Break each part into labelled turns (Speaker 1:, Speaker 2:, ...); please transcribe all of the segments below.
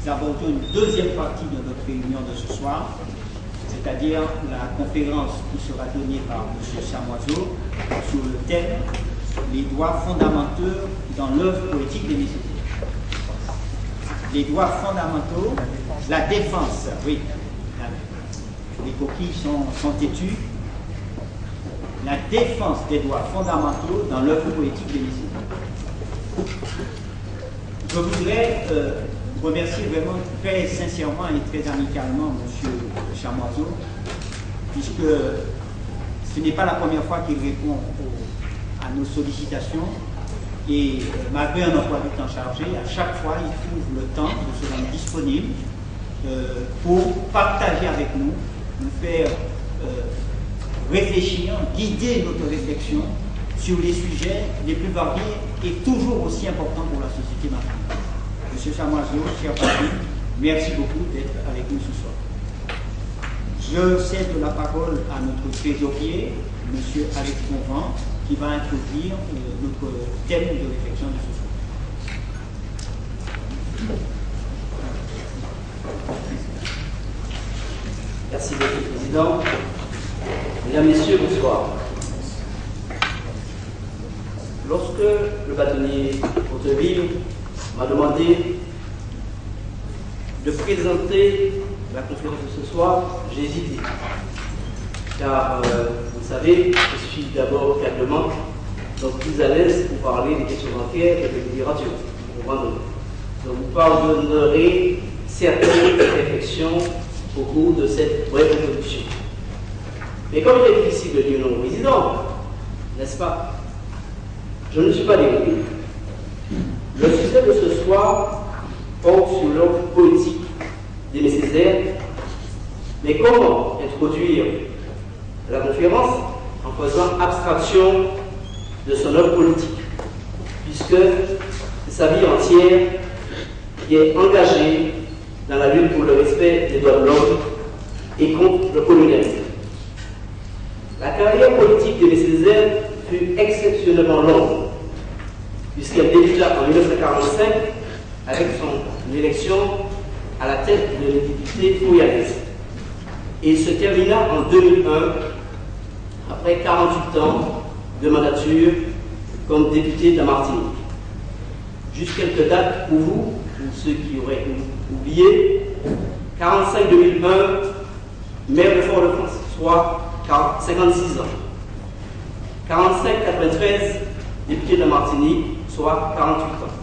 Speaker 1: nous abordons une deuxième partie de notre réunion de ce soir, c'est-à-dire la conférence qui sera donnée par M. Chamoiseau sur le thème « Les droits fondamentaux dans l'œuvre poétique des Messieurs ». Les droits fondamentaux, la défense, oui, les coquilles sont têtues, la défense des droits fondamentaux dans l'œuvre poétique des Messieurs. Je voudrais remercier vraiment très sincèrement et très amicalement M. Chamoiseau, puisque ce n'est pas la première fois qu'il répond à nos sollicitations et malgré un emploi du temps chargé, à chaque fois il trouve le temps de se rendre disponible pour partager avec nous, nous faire réfléchir, guider notre réflexion sur les sujets les plus variés et toujours aussi importants pour la société martiniquaise. Monsieur Chamoiseau, cher Patrick, merci beaucoup d'être avec nous ce soir. Je cède la parole à notre trésorier, monsieur Alex Convent, qui va introduire notre thème de réflexion de ce soir.
Speaker 2: Merci, Monsieur le Président. Mesdames, Messieurs, bonsoir. Lorsque le bâtonnier Hauteville m'a demandé de présenter la conférence de ce soir, j'ai hésité. Car, vous savez, je suis d'abord cadre de manque, donc plus à l'aise pour parler des questions bancaires et de l'immigration. Donc, vous pardonnerez certaines réflexions au cours de cette brève introduction. Mais comme il est difficile de dire non au président, n'est-ce pas? Je ne suis pas dégoûté. Le sujet de ce soir porte sur l'œuvre poétique d'Aimé Césaire, mais comment introduire la conférence en faisant abstraction de son œuvre politique, puisque c'est sa vie entière qui est engagée dans la lutte pour le respect des droits de l'homme et contre le colonialisme. La carrière politique d'Aimé Césaire fut exceptionnellement longue, puisqu'elle débuta en 1945 avec son élection à la tête de l'identité fouillaniste et se termina en 2001 après 48 ans de mandature comme député de la Martinique. Juste quelques dates pour vous, pour ceux qui auraient oublié. 45-2001, maire de Fort-de-France, soit 56 ans. 45-93, député de la Martinique, soit 48 ans.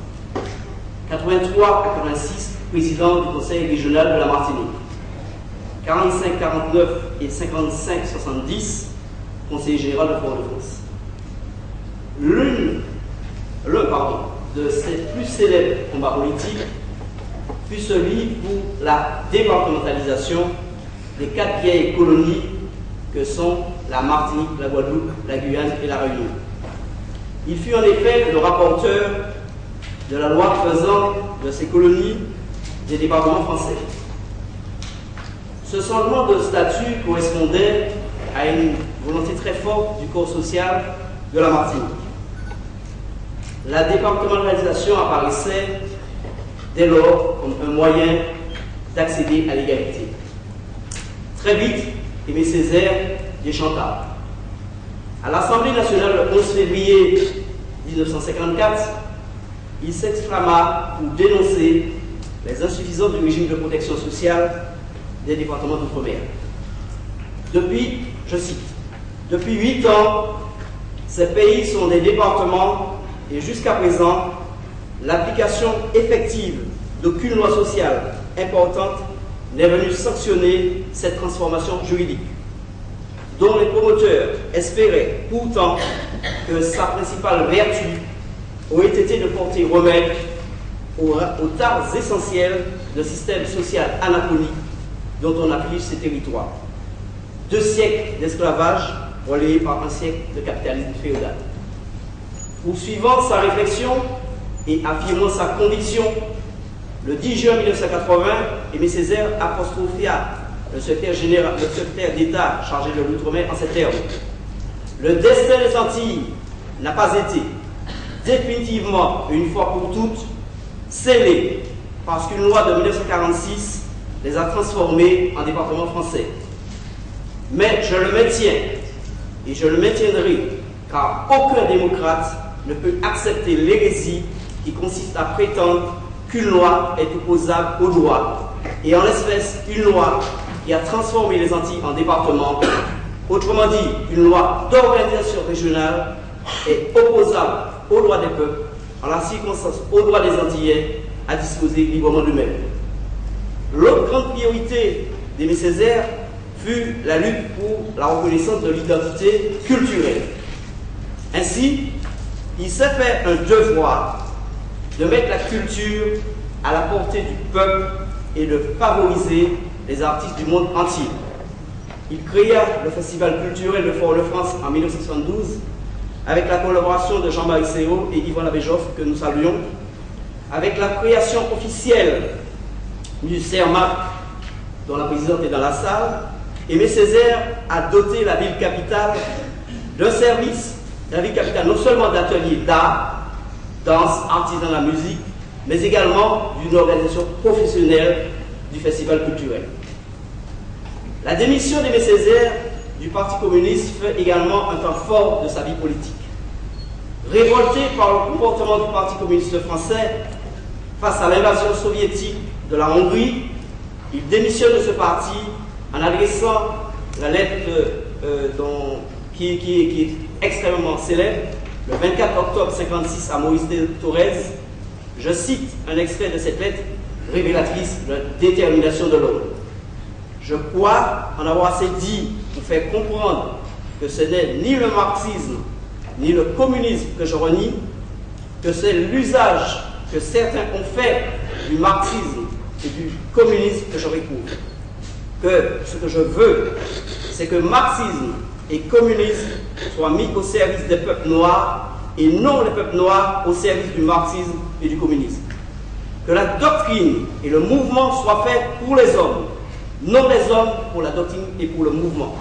Speaker 2: 83-86, président du Conseil régional de la Martinique. 45-49 et 55-70, conseiller général de Fort-de-France. L'un de ses plus célèbres combats politiques fut celui pour la départementalisation des 4 vieilles colonies que sont la Martinique, la Guadeloupe, la Guyane et la Réunion. Il fut en effet le rapporteur de la loi faisant de ces colonies des départements français. Ce changement de statut correspondait à une volonté très forte du corps social de la Martinique. La départementalisation apparaissait dès lors comme un moyen d'accéder à l'égalité. Très vite, Aimé Césaire déchanta. À l'Assemblée nationale le 11 février 1954, il s'exclama pour dénoncer les insuffisances du régime de protection sociale des départements d'outre-mer. Depuis, je cite, « Depuis 8 ans, ces pays sont des départements et jusqu'à présent, l'application effective d'aucune loi sociale importante n'est venue sanctionner cette transformation juridique, dont les promoteurs espéraient pourtant que sa principale vertu aurait été de porter remède aux tares essentielles d'un système social anachronique dont on afflige ces territoires. 2 siècles d'esclavage relayés par un siècle de capitalisme féodal. Poursuivant sa réflexion et affirmant sa conviction, le 10 juin 1980, Aimé Césaire apostrophia le secrétaire d'État chargé de l'outre-mer en ces termes. Le destin des Antilles n'a pas été définitivement, une fois pour toutes, scellé parce qu'une loi de 1946 les a transformés en départements français. Mais je le maintiens, et je le maintiendrai, car aucun démocrate ne peut accepter l'hérésie qui consiste à prétendre qu'une loi est opposable au droit, et en l'espèce, une loi qui a transformé les Antilles en départements, autrement dit, une loi d'organisation régionale, est opposable aux droits des peuples, en la circonstance aux droits des Antillais à disposer librement d'eux-mêmes. L'autre grande priorité d'Aimé Césaire fut la lutte pour la reconnaissance de l'identité culturelle. Ainsi, il s'est fait un devoir de mettre la culture à la portée du peuple et de favoriser les artistes du monde entier. Il créa le Festival culturel de Fort-de-France en 1972 avec la collaboration de Jean-Marie Séau et Yvon Labéjoff, que nous saluons, avec la création officielle du CERMAC, dont la présidente est dans la salle. Aimé Césaire a doté la ville capitale d'un service, la ville capitale non seulement d'ateliers d'art, danse, artisanat, musique, mais également d'une organisation professionnelle du festival culturel. La démission d'Aimé Césaire du Parti communiste fait également un temps fort de sa vie politique. Révolté par le comportement du Parti communiste français face à l'invasion soviétique de la Hongrie, il démissionne de ce parti en adressant la lettre qui est extrêmement célèbre, le 24 octobre 1956 à Maurice Thorez. Je cite un extrait de cette lettre révélatrice de la détermination de l'homme. Je crois en avoir assez dit pour faire comprendre que ce n'est ni le marxisme ni le communisme que je renie, que c'est l'usage que certains ont fait du marxisme et du communisme que je réprouve. Que ce que je veux, c'est que marxisme et communisme soient mis au service des peuples noirs et non les peuples noirs au service du marxisme et du communisme. Que la doctrine et le mouvement soient faits pour les hommes, non les hommes pour la doctrine et pour le mouvement.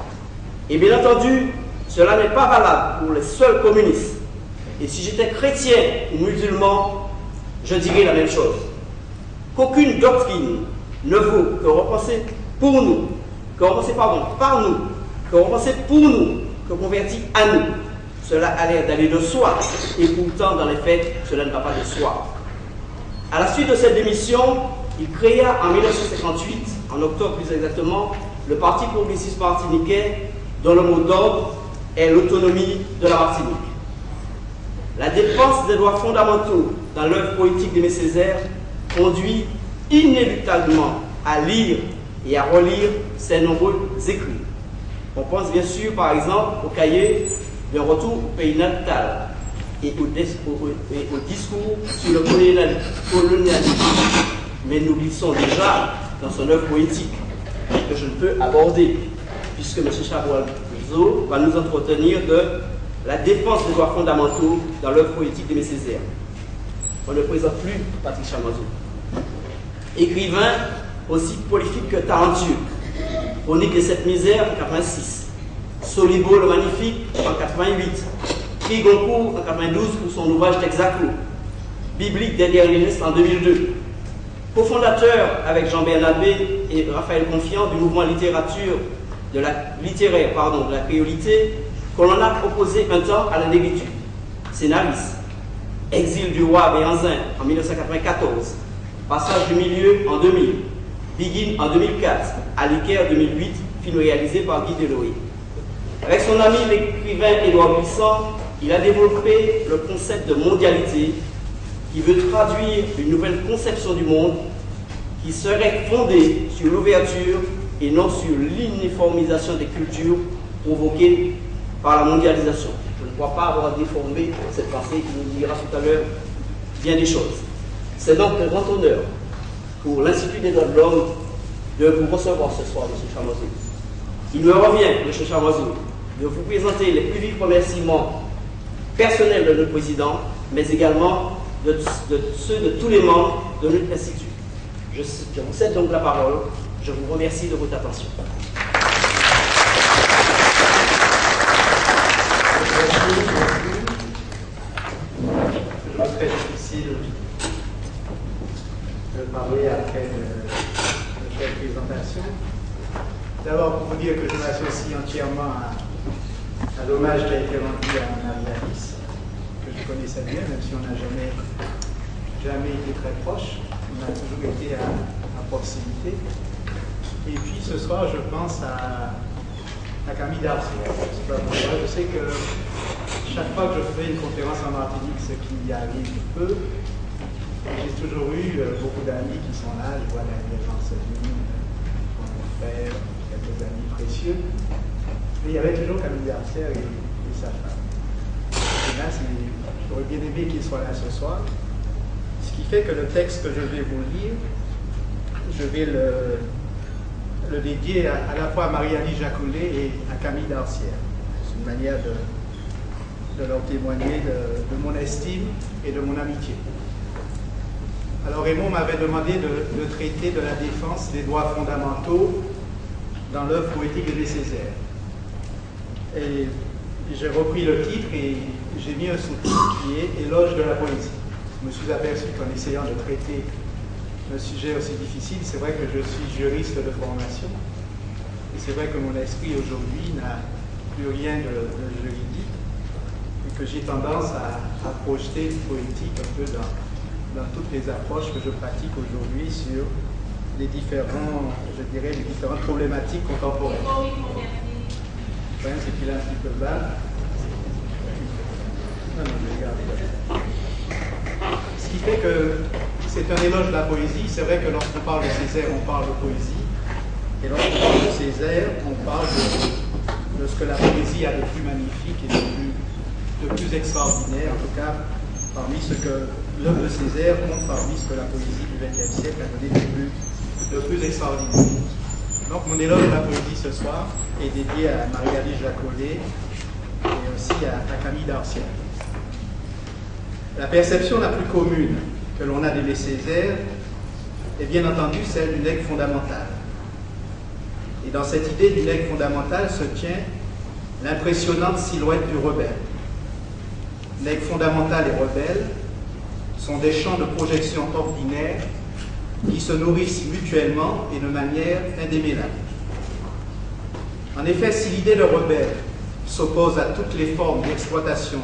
Speaker 2: Et bien entendu, cela n'est pas valable pour les seuls communistes. Et si j'étais chrétien ou musulman, je dirais la même chose. Qu'aucune doctrine ne vaut que repenser pour nous, que repenser par nous, que repenser pour nous, que convertir à nous. Cela a l'air d'aller de soi, et pourtant, dans les faits, cela ne va pas de soi. À la suite de cette démission, il créa en 1958, en octobre plus exactement, le Parti progressiste martiniquais, dont le mot d'ordre est l'autonomie de la Martinique. La défense des droits fondamentaux dans l'œuvre politique d'Aimé Césaire conduit inéluctablement à lire et à relire ses nombreux écrits. On pense bien sûr, par exemple, au cahier d'un retour au pays natal et au discours sur le colonialisme. Mais nous glissons déjà dans son œuvre poétique que je ne peux aborder, puisque M. Chabois-Zo va nous entretenir de la défense des droits fondamentaux dans l'œuvre poétique d'Aimé Césaire. On ne présente plus Patrick Chabois-Zo. Écrivain aussi prolifique que talentueux. Chronique de cette misère en 86. Solibo le Magnifique en 88. Prix Goncourt en 92 pour son ouvrage Texaco. Biblique des derniers gestes en 2002. Cofondateur avec Jean-Bernard Abbé et Raphaël Confiant du mouvement littéraire de la créolité, qu'on en a opposé un temps à la négritude. Scénariste. Exil du roi Béhanzin en 1994. Passage du milieu en 2000. Begin en 2004. Aliker 2008, film réalisé par Guy Delory. Avec son ami l'écrivain Édouard Buisson, il a développé le concept de mondialité qui veut traduire une nouvelle conception du monde qui serait fondée sur l'ouverture et non sur l'uniformisation des cultures provoquées par la mondialisation. Je ne crois pas avoir déformé cette pensée qui nous dira tout à l'heure bien des choses. C'est donc un grand honneur pour l'Institut des droits de l'homme de vous recevoir ce soir, M. Chabois-Zo. Il me revient, M. Chabois-Zo, de vous présenter les plus vifs remerciements personnels de notre président, mais également de ceux de tous les membres de notre institut. Je vous cède donc la parole. Je vous remercie de votre attention.
Speaker 3: Je me très difficile de parler après de telles présentations. D'abord, pour vous dire que je m'associe entièrement à l'hommage qui a été rendu à Marie-Alice, que je connaissais bien, même si on n'a jamais été très proches. On a toujours été à proximité. Et puis ce soir, je pense à Camille Darcy. Je sais que chaque fois que je fais une conférence en Martinique, ce qui arrive peu, j'ai toujours eu beaucoup d'amis qui sont là. Je vois Daniel Janselin, mon frère, quelques amis précieux. Et il y avait toujours Camille Darcy et sa femme. Et là, j'aurais bien aimé qu'il soit là ce soir. Ce qui fait que le texte que je vais vous lire, je vais le dédier à la fois à Marie-Alice Jacollet et à Camille Darcière. C'est une manière de leur témoigner de mon estime et de mon amitié. Alors Raymond m'avait demandé de traiter de la défense des droits fondamentaux dans l'œuvre poétique de Césaire. Et j'ai repris le titre et j'ai mis un sous-titre qui est « Éloge de la poésie ». Je me suis aperçu qu'en essayant de traiter un sujet aussi difficile, c'est vrai que je suis juriste de formation, et c'est vrai que mon esprit aujourd'hui n'a plus rien de juridique, et que j'ai tendance à projeter le poétique un peu dans toutes les approches que je pratique aujourd'hui sur les différentes problématiques contemporaines. Le problème, c'est qu'il est un petit peu bas. Non, je vais garder. Ce qui fait que c'est un éloge de la poésie. C'est vrai que lorsqu'on parle de Césaire, on parle de poésie. Et lorsqu'on parle de Césaire, on parle de ce que la poésie a de plus magnifique et de plus extraordinaire. En tout cas, parmi ce que l'œuvre de Césaire compte parmi ce que la poésie du XXe siècle a donné de plus extraordinaire. Donc mon éloge de la poésie ce soir est dédié à Marie-Alice Jacollet et aussi à Camille Darcière. La perception la plus commune que l'on a d'Aimé Césaire est bien entendu celle du nègre fondamental. Et dans cette idée du nègre fondamental se tient l'impressionnante silhouette du rebelle. Nègre fondamental et rebelle sont des champs de projection ordinaires qui se nourrissent mutuellement et de manière indémêlable. En effet, si l'idée de rebelle s'oppose à toutes les formes d'exploitation,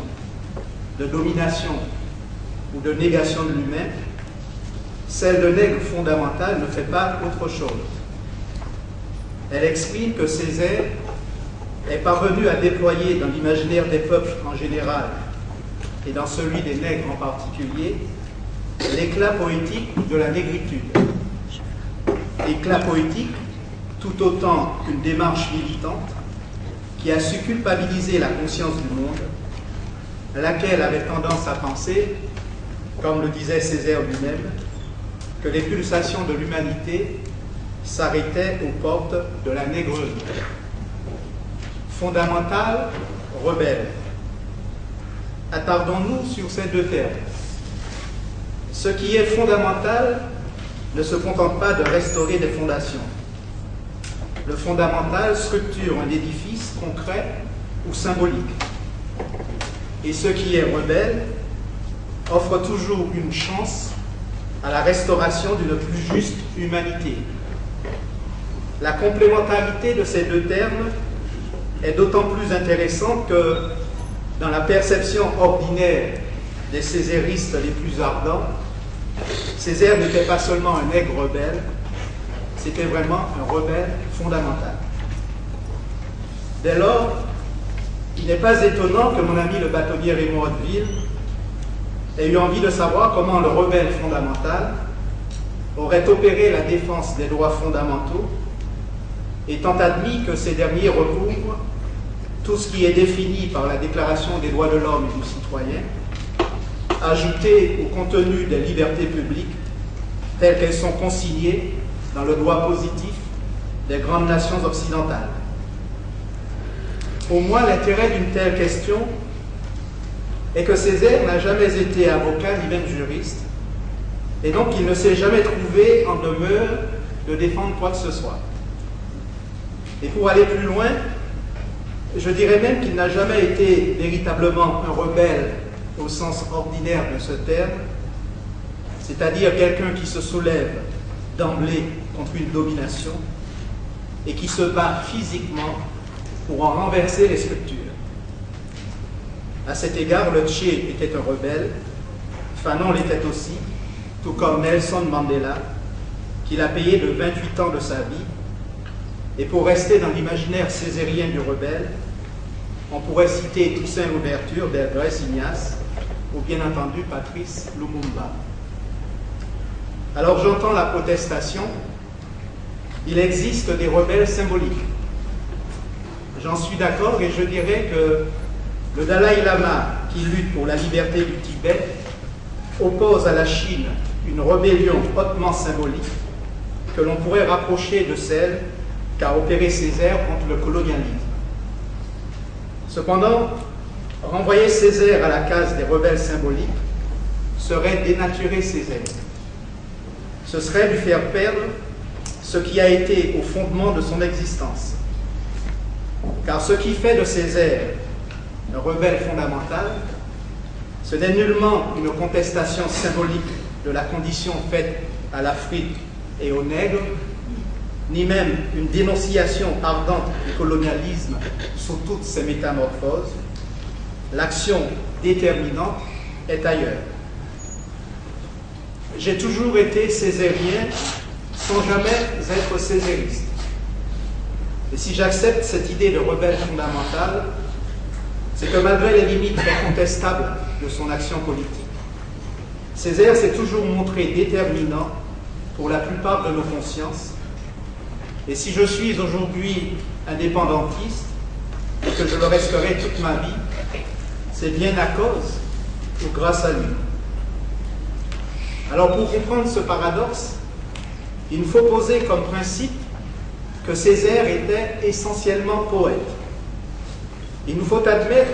Speaker 3: de domination ou de négation de l'humain, celle de nègre fondamental ne fait pas autre chose. Elle exprime que Césaire est parvenu à déployer dans l'imaginaire des peuples en général et dans celui des nègres en particulier l'éclat poétique de la négritude. Éclat poétique tout autant qu'une démarche militante qui a su culpabiliser la conscience du monde, laquelle avait tendance à penser, comme le disait Césaire lui-même, que les pulsations de l'humanité s'arrêtaient aux portes de la négritude. Fondamental, rebelle. Attardons-nous sur ces deux termes. Ce qui est fondamental ne se contente pas de restaurer des fondations. Le fondamental structure un édifice concret ou symbolique. Et ce qui est rebelle offre toujours une chance à la restauration d'une plus juste humanité. La complémentarité de ces deux termes est d'autant plus intéressante que, dans la perception ordinaire des césaristes les plus ardents, Césaire n'était pas seulement un nègre rebelle, c'était vraiment un rebelle fondamental. Dès lors, il n'est pas étonnant que mon ami le bâtonnier Raymond Hauteville ait eu envie de savoir comment le rebelle fondamental aurait opéré la défense des droits fondamentaux, étant admis que ces derniers recouvrent tout ce qui est défini par la Déclaration des droits de l'homme et du citoyen, ajouté au contenu des libertés publiques telles qu'elles sont consignées dans le droit positif des grandes nations occidentales. Au moins, l'intérêt d'une telle question est que Césaire n'a jamais été avocat ni même juriste, et donc il ne s'est jamais trouvé en demeure de défendre quoi que ce soit. Et pour aller plus loin, je dirais même qu'il n'a jamais été véritablement un rebelle au sens ordinaire de ce terme, c'est-à-dire quelqu'un qui se soulève d'emblée contre une domination et qui se bat physiquement pour en renverser les structures. À cet égard, le Tché était un rebelle, Fanon l'était aussi, tout comme Nelson Mandela, qu'il a payé de 28 ans de sa vie. Et pour rester dans l'imaginaire césarien du rebelle, on pourrait citer Toussaint Louverture d'Andrés Ignace ou bien entendu Patrice Lumumba. Alors j'entends la protestation, il existe des rebelles symboliques. J'en suis d'accord et je dirais que le Dalai Lama, qui lutte pour la liberté du Tibet, oppose à la Chine une rébellion hautement symbolique que l'on pourrait rapprocher de celle qu'a opéré Césaire contre le colonialisme. Cependant, renvoyer Césaire à la case des rebelles symboliques serait dénaturer Césaire. Ce serait lui faire perdre ce qui a été au fondement de son existence. Car ce qui fait de Césaire un rebelle fondamental, ce n'est nullement une contestation symbolique de la condition faite à l'Afrique et aux nègres, ni même une dénonciation ardente du colonialisme sous toutes ses métamorphoses. L'action déterminante est ailleurs. J'ai toujours été césarien sans jamais être césariste. Et si j'accepte cette idée de rebelle fondamental, c'est que malgré les limites incontestables de son action politique, Césaire s'est toujours montré déterminant pour la plupart de nos consciences. Et si je suis aujourd'hui indépendantiste, et que je le resterai toute ma vie, c'est bien à cause ou grâce à lui. Alors pour comprendre ce paradoxe, il nous faut poser comme principe que Césaire était essentiellement poète. Il nous faut admettre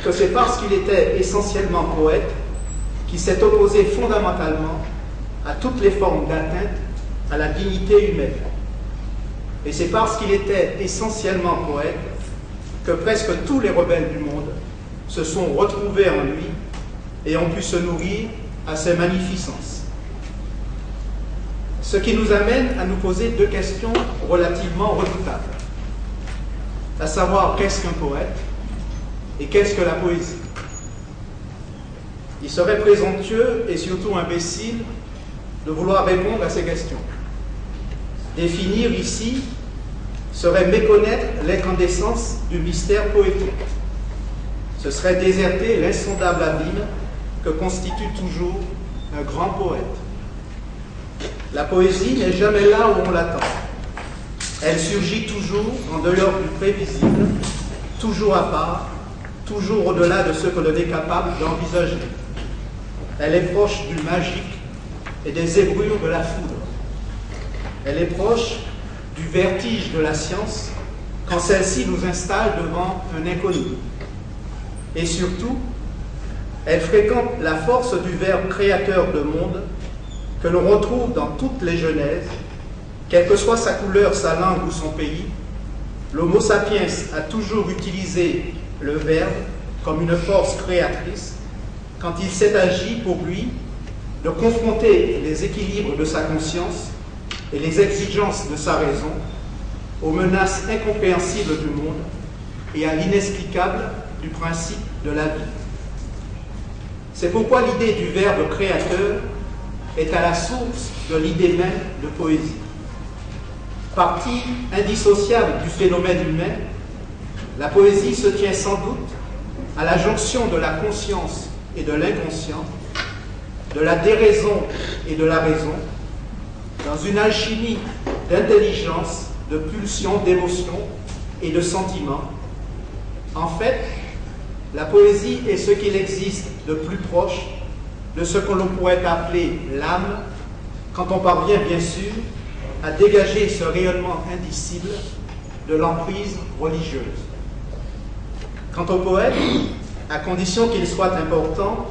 Speaker 3: que c'est parce qu'il était essentiellement poète qu'il s'est opposé fondamentalement à toutes les formes d'atteinte à la dignité humaine. Et c'est parce qu'il était essentiellement poète que presque tous les rebelles du monde se sont retrouvés en lui et ont pu se nourrir à ses magnificences. Ce qui nous amène à nous poser deux questions relativement redoutables, à savoir qu'est-ce qu'un poète et qu'est-ce que la poésie. Il serait présomptueux et surtout imbécile de vouloir répondre à ces questions. Définir ici serait méconnaître l'incandescence du mystère poétique. Ce serait déserter l'insondable abîme que constitue toujours un grand poète. La poésie n'est jamais là où on l'attend. Elle surgit toujours en dehors du prévisible, toujours à part, toujours au-delà de ce que l'on est capable d'envisager. Elle est proche du magique et des zébrures de la foudre. Elle est proche du vertige de la science quand celle-ci nous installe devant un inconnu. Et surtout, elle fréquente la force du Verbe créateur de monde que l'on retrouve dans toutes les genèses, quelle que soit sa couleur, sa langue ou son pays. L'Homo sapiens a toujours utilisé le Verbe comme une force créatrice quand il s'est agi pour lui de confronter les équilibres de sa conscience et les exigences de sa raison aux menaces incompréhensibles du monde et à l'inexplicable du principe de la vie. C'est pourquoi l'idée du Verbe créateur est à la source de l'idée même de poésie. Partie indissociable du phénomène humain, la poésie se tient sans doute à la jonction de la conscience et de l'inconscient, de la déraison et de la raison, dans une alchimie d'intelligence, de pulsions, d'émotions et de sentiments. En fait, la poésie est ce qu'il existe de plus proche de ce que l'on pourrait appeler l'âme, quand on parvient bien sûr à dégager ce rayonnement indicible de l'emprise religieuse. Quant au poète, à condition qu'il soit important,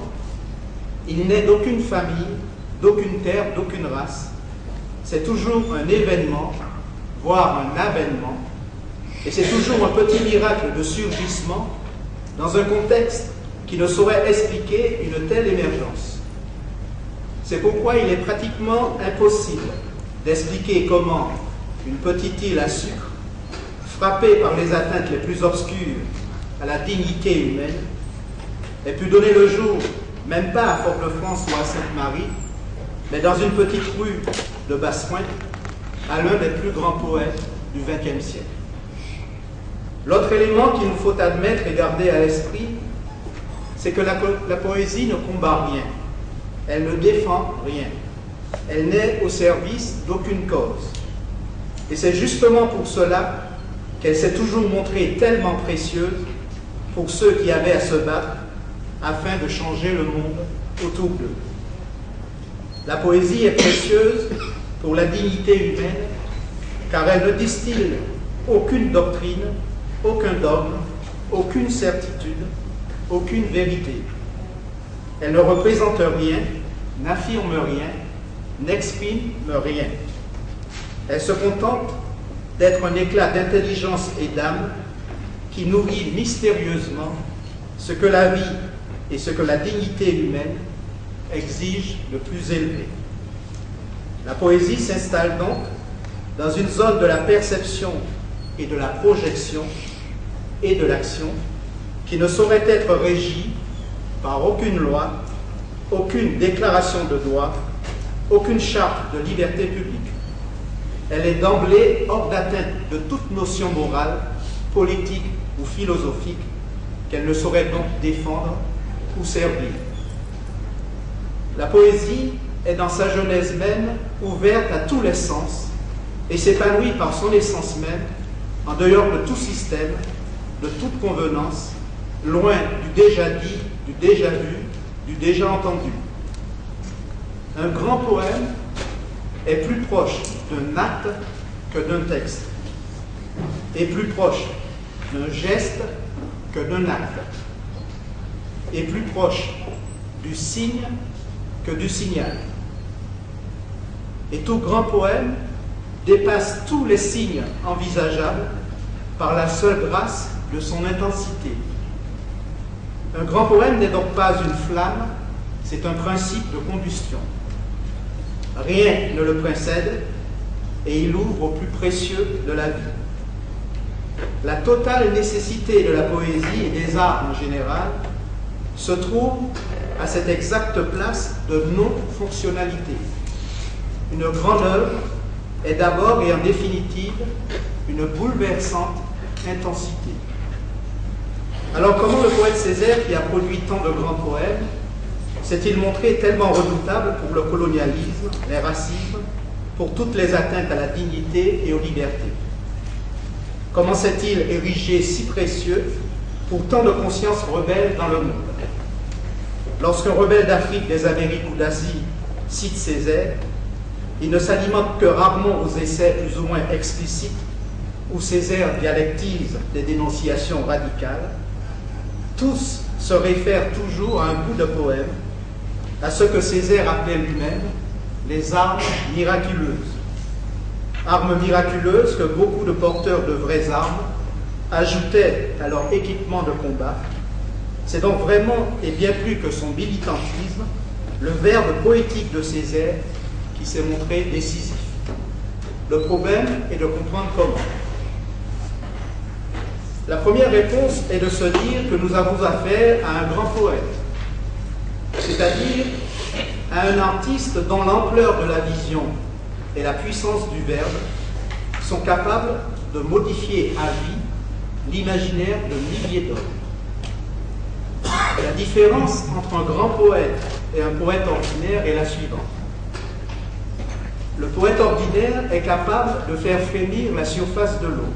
Speaker 3: il n'est d'aucune famille, d'aucune terre, d'aucune race. C'est toujours un événement, voire un avènement, et c'est toujours un petit miracle de surgissement dans un contexte qui ne saurait expliquer une telle émergence. C'est pourquoi il est pratiquement impossible d'expliquer comment une petite île à sucre, frappée par les atteintes les plus obscures à la dignité humaine, ait pu donner le jour, même pas à Fort-de-France ou à Sainte-Marie, mais dans une petite rue de Basse-Pointe, à l'un des plus grands poètes du XXe siècle. L'autre élément qu'il nous faut admettre et garder à l'esprit, c'est que la poésie ne combat rien, elle ne défend rien, elle n'est au service d'aucune cause. Et c'est justement pour cela qu'elle s'est toujours montrée tellement précieuse pour ceux qui avaient à se battre afin de changer le monde autour d'eux. La poésie est précieuse pour la dignité humaine, car elle ne distille aucune doctrine, aucun dogme, aucune certitude, aucune vérité. Elle ne représente rien, n'affirme rien, n'exprime rien. Elle se contente d'être un éclat d'intelligence et d'âme qui nourrit mystérieusement ce que la vie et ce que la dignité humaine exigent de plus élevé. La poésie s'installe donc dans une zone de la perception et de la projection et de l'action qui ne saurait être régie par aucune loi, aucune déclaration de droit, aucune charte de liberté publique. Elle est d'emblée hors d'atteinte de toute notion morale, politique ou philosophique qu'elle ne saurait donc défendre ou servir. La poésie est dans sa genèse même ouverte à tous les sens et s'épanouit par son essence même en dehors de tout système, de toute convenance, loin du déjà dit, du déjà vu, du déjà entendu. Un grand poème est plus proche d'un acte que d'un texte, et plus proche d'un geste que d'un acte, et plus proche du signe que du signal. Et tout grand poème dépasse tous les signes envisageables par la seule grâce de son intensité. Un grand poème n'est donc pas une flamme, c'est un principe de combustion. Rien ne le précède et il ouvre au plus précieux de la vie. La totale nécessité de la poésie et des arts en général se trouve à cette exacte place de non-fonctionnalité. Une grande œuvre est d'abord et en définitive une bouleversante intensité. Alors comment le poète Césaire, qui a produit tant de grands poèmes, s'est-il montré tellement redoutable pour le colonialisme, les racismes, pour toutes les atteintes à la dignité et aux libertés? Comment s'est-il érigé si précieux pour tant de consciences rebelles dans le monde? Lorsqu'un rebelle d'Afrique, des Amériques ou d'Asie cite Césaire, il ne s'alimente que rarement aux essais plus ou moins explicites où Césaire dialectise des dénonciations radicales. Tous se réfèrent toujours à un bout de poème, à ce que Césaire appelait lui-même les armes miraculeuses. Armes miraculeuses que beaucoup de porteurs de vraies armes ajoutaient à leur équipement de combat. C'est donc vraiment, et bien plus que son militantisme, le verbe poétique de Césaire qui s'est montré décisif. Le problème est de comprendre comment. La première réponse est de se dire que nous avons affaire à un grand poète, c'est-à-dire à un artiste dont l'ampleur de la vision et la puissance du verbe sont capables de modifier à vie l'imaginaire de milliers d'hommes. La différence entre un grand poète et un poète ordinaire est la suivante. Le poète ordinaire est capable de faire frémir la surface de l'eau.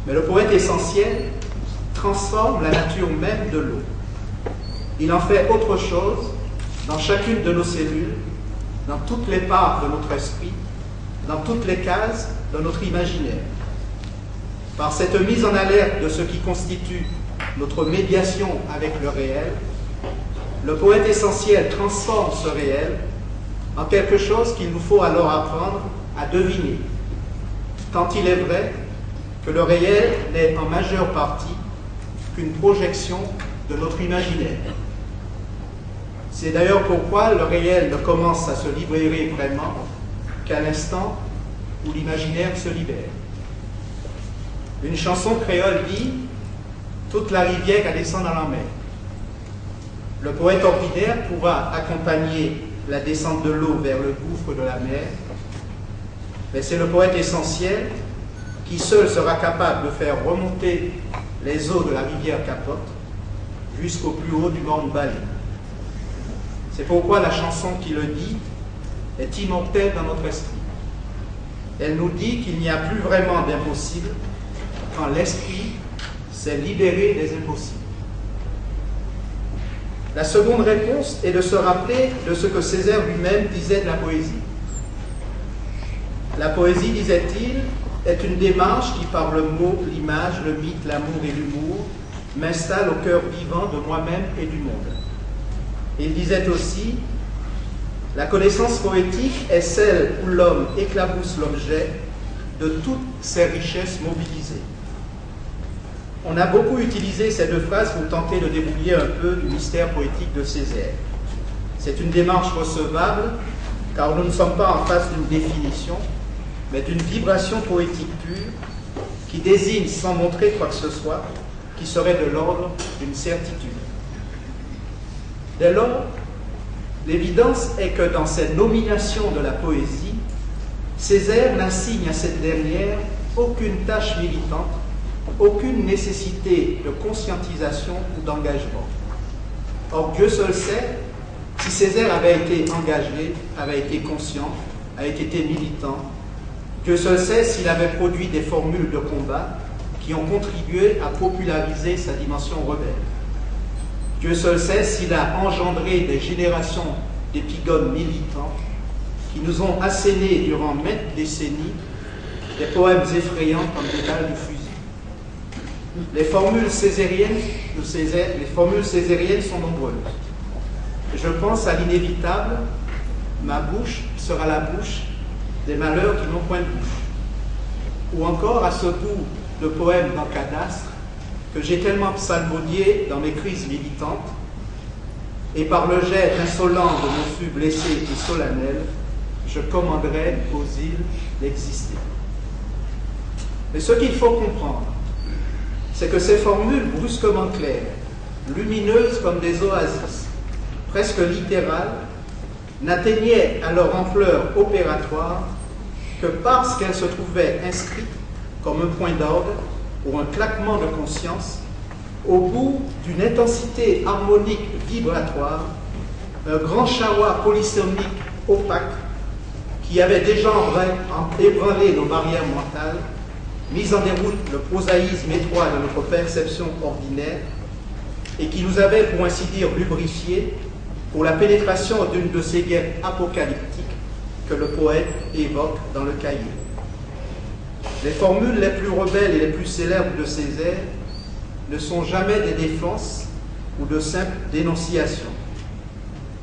Speaker 3: Mais le poète essentiel transforme la nature même de l'eau. Il en fait autre chose dans chacune de nos cellules, dans toutes les parts de notre esprit, dans toutes les cases de notre imaginaire. Par cette mise en alerte de ce qui constitue notre médiation avec le réel, le poète essentiel transforme ce réel en quelque chose qu'il nous faut alors apprendre à deviner, tant il est vrai que le réel n'est en majeure partie qu'une projection de notre imaginaire. C'est d'ailleurs pourquoi le réel ne commence à se libérer vraiment qu'à l'instant où l'imaginaire se libère. Une chanson créole dit « Toute la rivière qu'elle descend dans la mer ». Le poète ordinaire pourra accompagner la descente de l'eau vers le gouffre de la mer, mais c'est le poète essentiel qui seul sera capable de faire remonter les eaux de la rivière Capote jusqu'au plus haut du Morne Valley. C'est pourquoi la chanson qui le dit est immortelle dans notre esprit. Elle nous dit qu'il n'y a plus vraiment d'impossible quand l'esprit s'est libéré des impossibles. La seconde réponse est de se rappeler de ce que Césaire lui-même disait de la poésie. La poésie, disait-il, est une démarche qui, par le mot, l'image, le mythe, l'amour et l'humour, m'installe au cœur vivant de moi-même et du monde. Il disait aussi, la connaissance poétique est celle où l'homme éclabousse l'objet de toutes ses richesses mobilisées. On a beaucoup utilisé ces deux phrases pour tenter de débrouiller un peu du mystère poétique de Césaire. C'est une démarche recevable, car nous ne sommes pas en face d'une définition, mais d'une vibration poétique pure qui désigne, sans montrer quoi que ce soit, qui serait de l'ordre d'une certitude. Dès lors, l'évidence est que dans cette nomination de la poésie, Césaire n'assigne à cette dernière aucune tâche militante, aucune nécessité de conscientisation ou d'engagement. Or, Dieu seul sait si Césaire avait été engagé, avait été conscient, avait été militant. Dieu seul sait s'il avait produit des formules de combat qui ont contribué à populariser sa dimension rebelle. Dieu seul sait s'il a engendré des générations d'épigones militants qui nous ont asséné durant maintes décennies des poèmes effrayants comme des balles de fusil. Les formules césariennes sont nombreuses. Je pense à l'inévitable, ma bouche sera la bouche des malheurs qui n'ont point de bouche. Ou encore à ce bout de poème dans Cadastre que j'ai tellement psalmodié dans mes crises militantes, et par le jet insolent de mon fût blessé et solennel, je commanderai aux îles d'exister. Mais ce qu'il faut comprendre, c'est que ces formules brusquement claires, lumineuses comme des oasis, presque littérales, n'atteignaient à leur ampleur opératoire que parce qu'elles se trouvaient inscrites comme un point d'orgue ou un claquement de conscience au bout d'une intensité harmonique vibratoire, un grand chawa polysémique opaque qui avait déjà ébranlé nos barrières mentales, mis en déroute le prosaïsme étroit de notre perception ordinaire et qui nous avait, pour ainsi dire, lubrifié pour la pénétration d'une de ces guerres apocalyptiques que le poète évoque dans le cahier. Les formules les plus rebelles et les plus célèbres de Césaire ne sont jamais des défenses ou de simples dénonciations.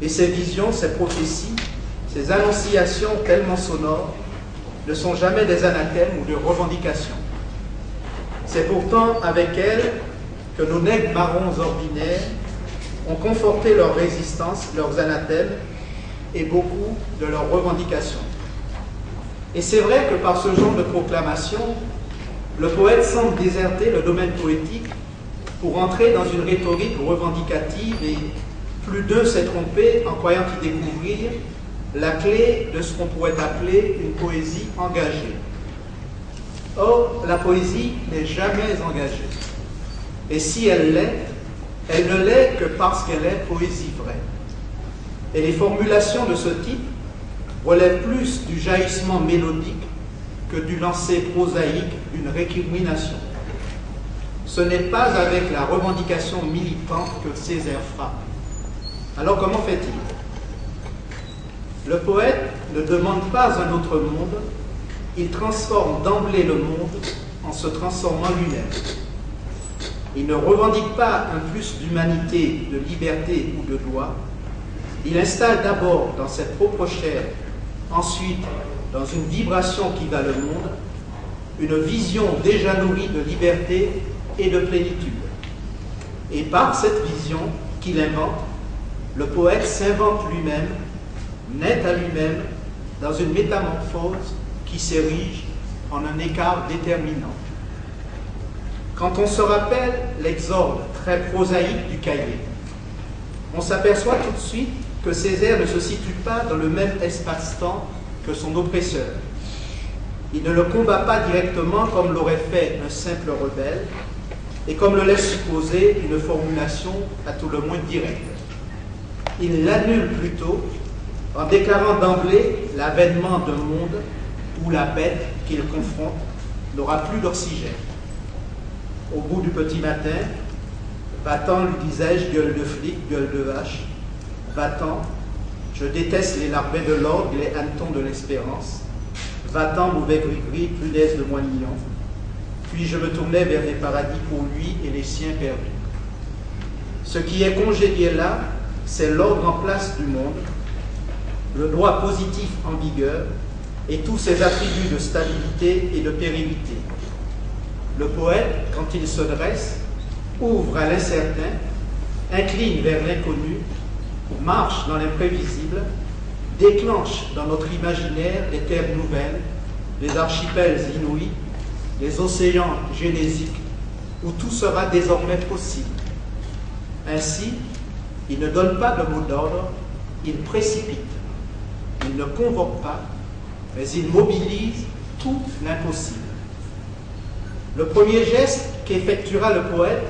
Speaker 3: Et ces visions, ces prophéties, ces annonciations tellement sonores ne sont jamais des anathèmes ou des revendications. C'est pourtant avec elles que nos nègres marrons ordinaires ont conforté leur résistance, leurs anathèmes et beaucoup de leurs revendications. Et c'est vrai que par ce genre de proclamation, le poète semble déserter le domaine poétique pour entrer dans une rhétorique revendicative et plus d'un s'est trompé en croyant y découvrir la clé de ce qu'on pourrait appeler une poésie engagée. Or, la poésie n'est jamais engagée. Et si elle l'est, elle ne l'est que parce qu'elle est poésie vraie. Et les formulations de ce type relèvent plus du jaillissement mélodique que du lancer prosaïque d'une récrimination. Ce n'est pas avec la revendication militante que Césaire frappe. Alors comment fait-il? Le poète ne demande pas un autre monde, il transforme d'emblée le monde en se transformant lui-même. Il ne revendique pas un plus d'humanité, de liberté ou de loi. Il installe d'abord dans cette propre chair, ensuite dans une vibration qui va le monde, une vision déjà nourrie de liberté et de plénitude. Et par cette vision qu'il invente, le poète s'invente lui-même, naît à lui-même dans une métamorphose qui s'érige en un écart déterminant. Quand on se rappelle l'exorde très prosaïque du cahier, on s'aperçoit tout de suite que Césaire ne se situe pas dans le même espace-temps que son oppresseur. Il ne le combat pas directement comme l'aurait fait un simple rebelle et comme le laisse supposer une formulation à tout le moins directe. Il l'annule plutôt en déclarant d'emblée l'avènement d'un monde où la bête qu'il confronte n'aura plus d'oxygène. Au bout du petit matin, va-t'en, lui disais-je, gueule de flic, gueule de vache, va-t'en, je déteste les larvets de l'orgue, les hannetons de l'espérance, va-t'en, mauvais gris-gris, punaise de moignon. Puis je me tournais vers les paradis pour lui et les siens perdus. Ce qui est congédié là, c'est l'ordre en place du monde, le droit positif en vigueur et tous ses attributs de stabilité et de pérennité. Le poète, quand il se dresse, ouvre à l'incertain, incline vers l'inconnu, marche dans l'imprévisible, déclenche dans notre imaginaire les terres nouvelles, les archipels inouïs, les océans génésiques, où tout sera désormais possible. Ainsi, il ne donne pas de mot d'ordre, il précipite. Il ne convoque pas, mais il mobilise tout l'impossible. Le premier geste qu'effectuera le poète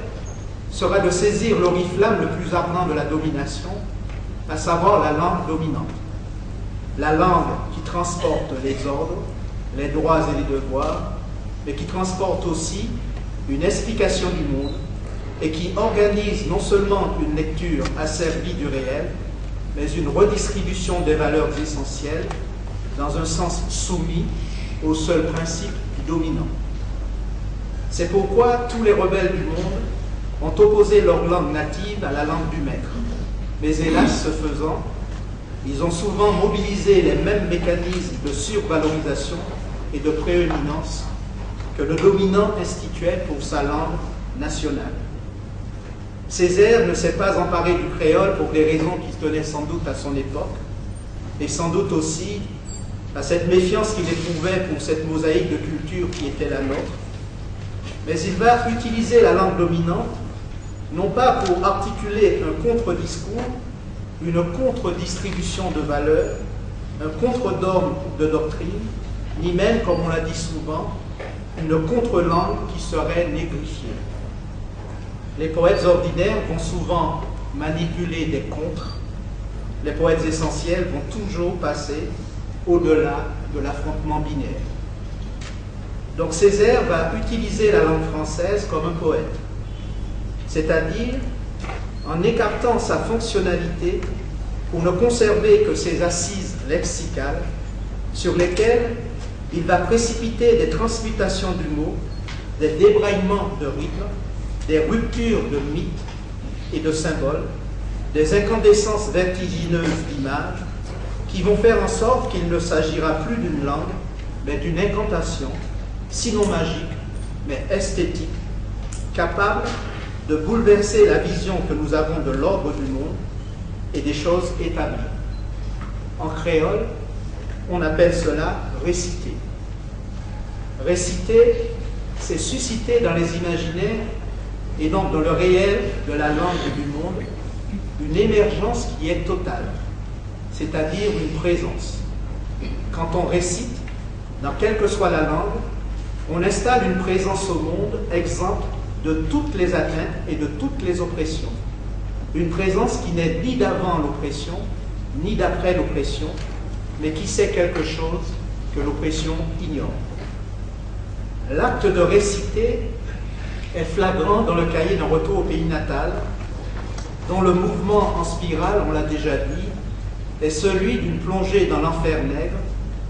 Speaker 3: sera de saisir l'oriflamme le plus ardent de la domination, à savoir la langue dominante. La langue qui transporte les ordres, les droits et les devoirs, mais qui transporte aussi une explication du monde et qui organise non seulement une lecture asservie du réel, mais une redistribution des valeurs essentielles dans un sens soumis au seul principe dominant. C'est pourquoi tous les rebelles du monde ont opposé leur langue native à la langue du maître. Mais hélas, ce faisant, ils ont souvent mobilisé les mêmes mécanismes de survalorisation et de prééminence que le dominant instituait pour sa langue nationale. Césaire ne s'est pas emparé du créole pour des raisons qui tenaient sans doute à son époque, et sans doute aussi à cette méfiance qu'il éprouvait pour cette mosaïque de culture qui était la nôtre, mais il va utiliser la langue dominante, non pas pour articuler un contre-discours, une contre-distribution de valeurs, un contre-dogme de doctrine, ni même, comme on l'a dit souvent, une contre-langue qui serait négrifiée. Les poètes ordinaires vont souvent manipuler des contres, les poètes essentiels vont toujours passer au-delà de l'affrontement binaire. Donc Césaire va utiliser la langue française comme un poète, c'est-à-dire en écartant sa fonctionnalité pour ne conserver que ses assises lexicales sur lesquelles il va précipiter des transmutations du mot, des débraillements de rythme, des ruptures de mythes et de symboles, des incandescences vertigineuses d'images qui vont faire en sorte qu'il ne s'agira plus d'une langue, mais d'une incantation, sinon magique, mais esthétique, capable de bouleverser la vision que nous avons de l'ordre du monde et des choses établies. En créole, on appelle cela réciter. Réciter, c'est susciter dans les imaginaires et donc dans le réel de la langue et du monde une émergence qui est totale, c'est-à-dire une présence. Quand on récite, dans quelle que soit la langue, on installe une présence au monde exempte de toutes les atteintes et de toutes les oppressions. Une présence qui n'est ni d'avant l'oppression, ni d'après l'oppression, mais qui sait quelque chose que l'oppression ignore. L'acte de réciter est flagrant dans le cahier d'un retour au pays natal, dont le mouvement en spirale, on l'a déjà dit, est celui d'une plongée dans l'enfer nègre,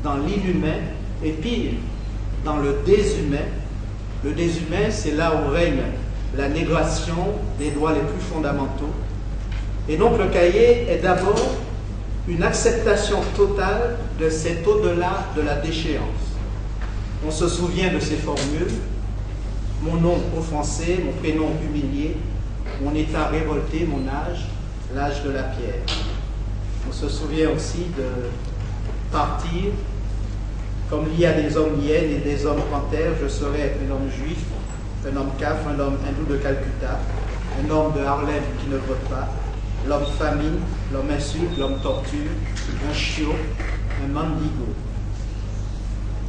Speaker 3: dans l'inhumain, et pire, dans le déshumain. Le déshumain, c'est là où règne la négation des droits les plus fondamentaux. Et donc le cahier est d'abord une acceptation totale de cet au-delà de la déchéance. On se souvient de ces formules: mon nom offensé, mon prénom humilié, mon état révolté, mon âge, l'âge de la pierre. On se souvient aussi partir, comme il y a des hommes hyènes et des hommes panthères, je serai un homme juif, un homme caf, un homme hindou de Calcutta, un homme de Harlem qui ne vote pas, l'homme famine, l'homme insulte, l'homme torture, un chiot, un mendigo.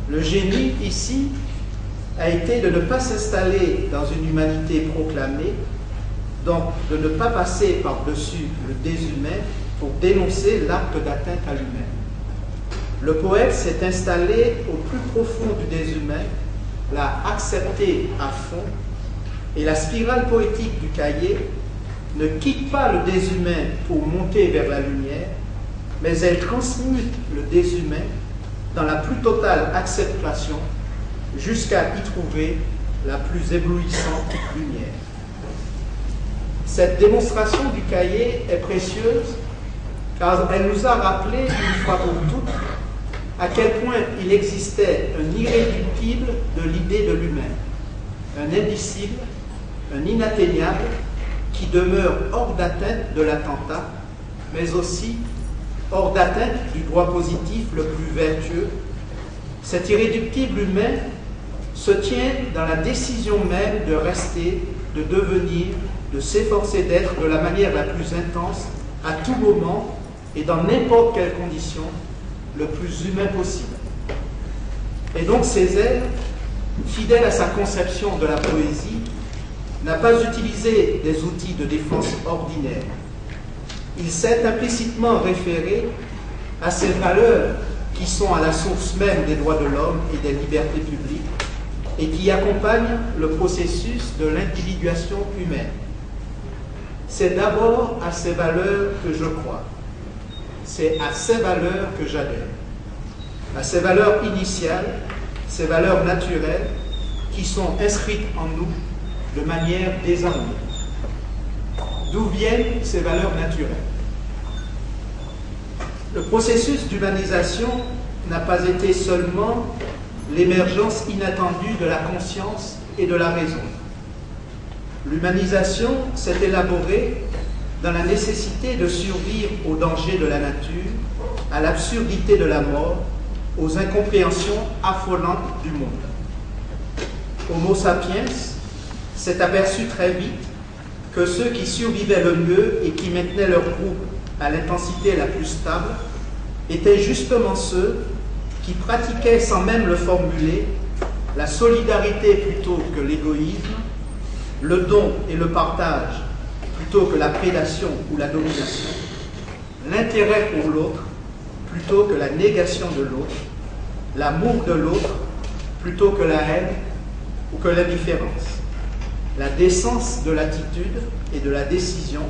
Speaker 3: Le génie ici a été de ne pas s'installer dans une humanité proclamée, donc de ne pas passer par-dessus le déshumain pour dénoncer l'acte d'atteinte à l'humain. Le poète s'est installé au plus profond du déshumain, l'a accepté à fond, et la spirale poétique du cahier ne quitte pas le déshumain pour monter vers la lumière, mais elle transmute le déshumain dans la plus totale acceptation jusqu'à y trouver la plus éblouissante lumière. Cette démonstration du cahier est précieuse car elle nous a rappelé une fois pour toutes à quel point il existait un irréductible de l'idée de l'humain, un indicible, un inatteignable qui demeure hors d'atteinte de l'attentat, mais aussi hors d'atteinte du droit positif le plus vertueux. Cet irréductible humain se tient dans la décision même de rester, de devenir, de s'efforcer d'être de la manière la plus intense, à tout moment et dans n'importe quelle condition, le plus humain possible. Et donc Césaire, fidèle à sa conception de la poésie, n'a pas utilisé des outils de défense ordinaires. Il s'est implicitement référé à ces valeurs qui sont à la source même des droits de l'homme et des libertés publiques et qui accompagnent le processus de l'individuation humaine. C'est d'abord à ces valeurs que je crois. C'est à ces valeurs que j'adhère. À ces valeurs initiales, ces valeurs naturelles qui sont inscrites en nous de manière désarmée. D'où viennent ces valeurs naturelles? Le processus d'humanisation n'a pas été seulement l'émergence inattendue de la conscience et de la raison. L'humanisation s'est élaborée dans la nécessité de survivre aux dangers de la nature, à l'absurdité de la mort, aux incompréhensions affolantes du monde. Homo sapiens s'est aperçu très vite que ceux qui survivaient le mieux et qui maintenaient leur groupe à l'intensité la plus stable étaient justement ceux qui pratiquaient sans même le formuler la solidarité plutôt que l'égoïsme, le don et le partage plutôt que la prédation ou la domination, l'intérêt pour l'autre plutôt que la négation de l'autre, l'amour de l'autre plutôt que la haine ou que l'indifférence, la décence de l'attitude et de la décision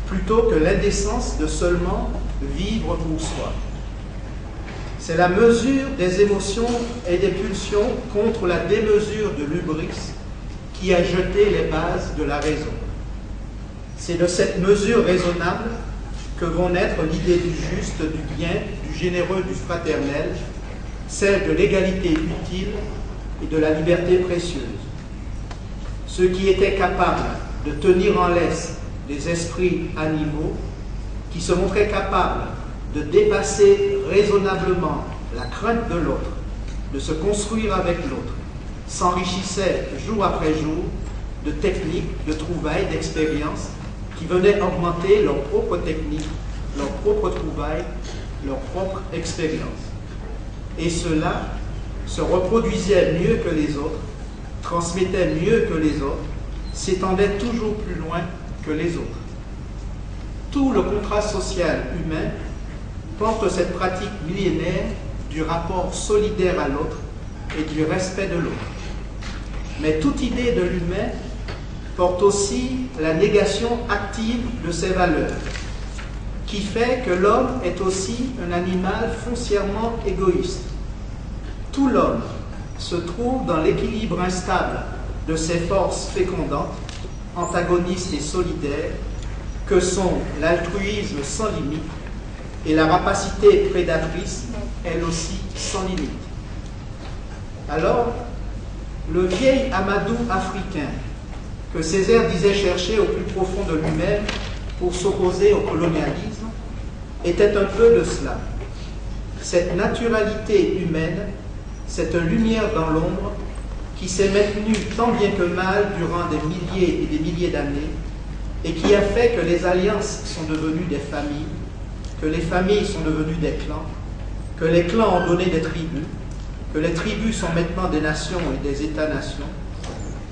Speaker 3: plutôt que l'indécence de seulement vivre pour soi. C'est la mesure des émotions et des pulsions contre la démesure de l'hubris qui a jeté les bases de la raison. C'est de cette mesure raisonnable que vont naître l'idée du juste, du bien, du généreux, du fraternel, celle de l'égalité utile et de la liberté précieuse. Ceux qui étaient capables de tenir en laisse des esprits animaux, qui se montraient capables de dépasser raisonnablement la crainte de l'autre, de se construire avec l'autre, s'enrichissaient jour après jour de techniques, de trouvailles, d'expériences qui venaient augmenter leur propre technique, leur propre trouvaille, leur propre expérience. Et cela se reproduisait mieux que les autres, transmettait mieux que les autres, s'étendait toujours plus loin que les autres. Tout le contrat social humain porte cette pratique millénaire du rapport solidaire à l'autre et du respect de l'autre. Mais toute idée de l'humain porte aussi la négation active de ses valeurs, qui fait que l'homme est aussi un animal foncièrement égoïste. Tout l'homme se trouve dans l'équilibre instable de ces forces fécondantes, antagonistes et solidaires, que sont l'altruisme sans limite et la rapacité prédatrice, elle aussi sans limite. Alors, le vieil Amadou africain, que Césaire disait chercher au plus profond de lui-même pour s'opposer au colonialisme, était un peu de cela. cette naturalité humaine, cette lumière dans l'ombre qui s'est maintenue tant bien que mal durant des milliers et des milliers d'années et qui a fait que les alliances sont devenues des familles, que les familles sont devenues des clans, que les clans ont donné des tribus, que les tribus sont maintenant des nations et des États-nations.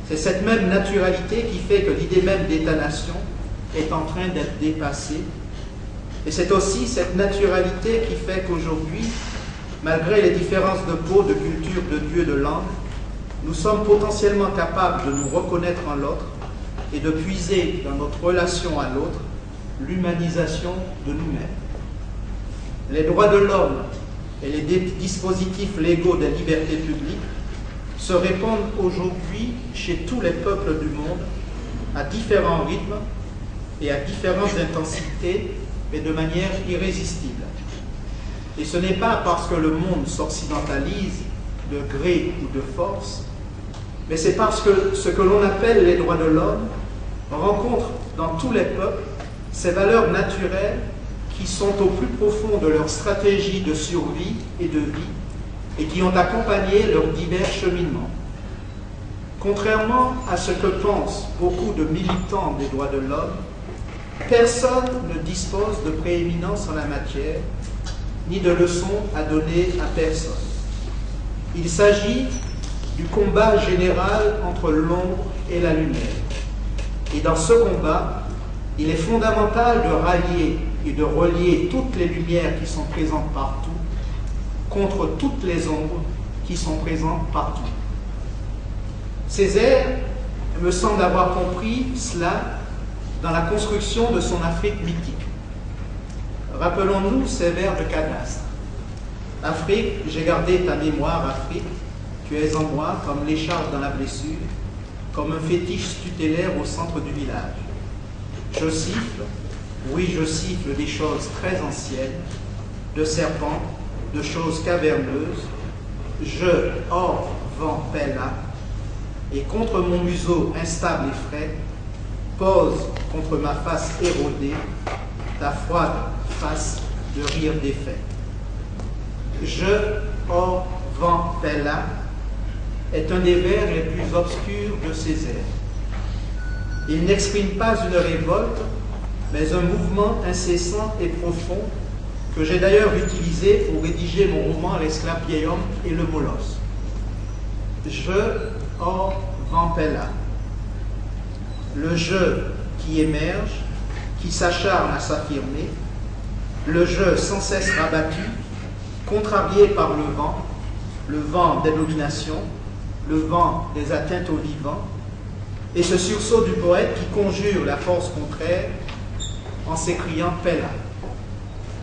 Speaker 3: C'est cette même naturalité qui fait que l'idée même d'État-nation est en train d'être dépassée. Et c'est aussi cette naturalité qui fait qu'aujourd'hui, malgré les différences de peau, de culture, de Dieu, de langue, nous sommes potentiellement capables de nous reconnaître en l'autre et de puiser dans notre relation à l'autre l'humanisation de nous-mêmes. Les droits de l'homme et les dispositifs légaux des libertés publiques se répandent aujourd'hui chez tous les peuples du monde à différents rythmes et à différentes intensités, mais de manière irrésistible. Et ce n'est pas parce que le monde s'occidentalise de gré ou de force, mais c'est parce que ce que l'on appelle les droits de l'homme rencontre dans tous les peuples ces valeurs naturelles qui sont au plus profond de leur stratégie de survie et de vie et qui ont accompagné leurs divers cheminements. Contrairement à ce que pensent beaucoup de militants des droits de l'homme, personne ne dispose de prééminence en la matière, ni de leçons à donner à personne. Il s'agit du combat général entre l'ombre et la lumière. Et dans ce combat, il est fondamental de rallier et de relier toutes les lumières qui sont présentes partout contre toutes les ombres qui sont présentes partout. Césaire me semble avoir compris cela dans la construction de son Afrique mythique. Rappelons-nous ces vers de Cadastre. Afrique, j'ai gardé ta mémoire, Afrique, tu es en moi comme l'écharpe dans la blessure, comme un fétiche tutélaire au centre du village. Je siffle, oui je siffle des choses très anciennes, de serpents, de choses caverneuses, je, or, vent, pella, et contre mon museau instable et frais, pose contre ma face érodée ta froide face de rire défait. Je, or, vent, pella, est un des vers les plus obscurs de Césaire. Il n'exprime pas une révolte, mais un mouvement incessant et profond que j'ai d'ailleurs utilisé pour rédiger mon roman L'esclave vieil homme et le molosse. Je, or, vent, pella. Le je qui émerge, qui s'acharne à s'affirmer, le je sans cesse rabattu, contrarié par le vent des dominations, le vent des atteintes au vivant, et ce sursaut du poète qui conjure la force contraire en s'écriant « Pella »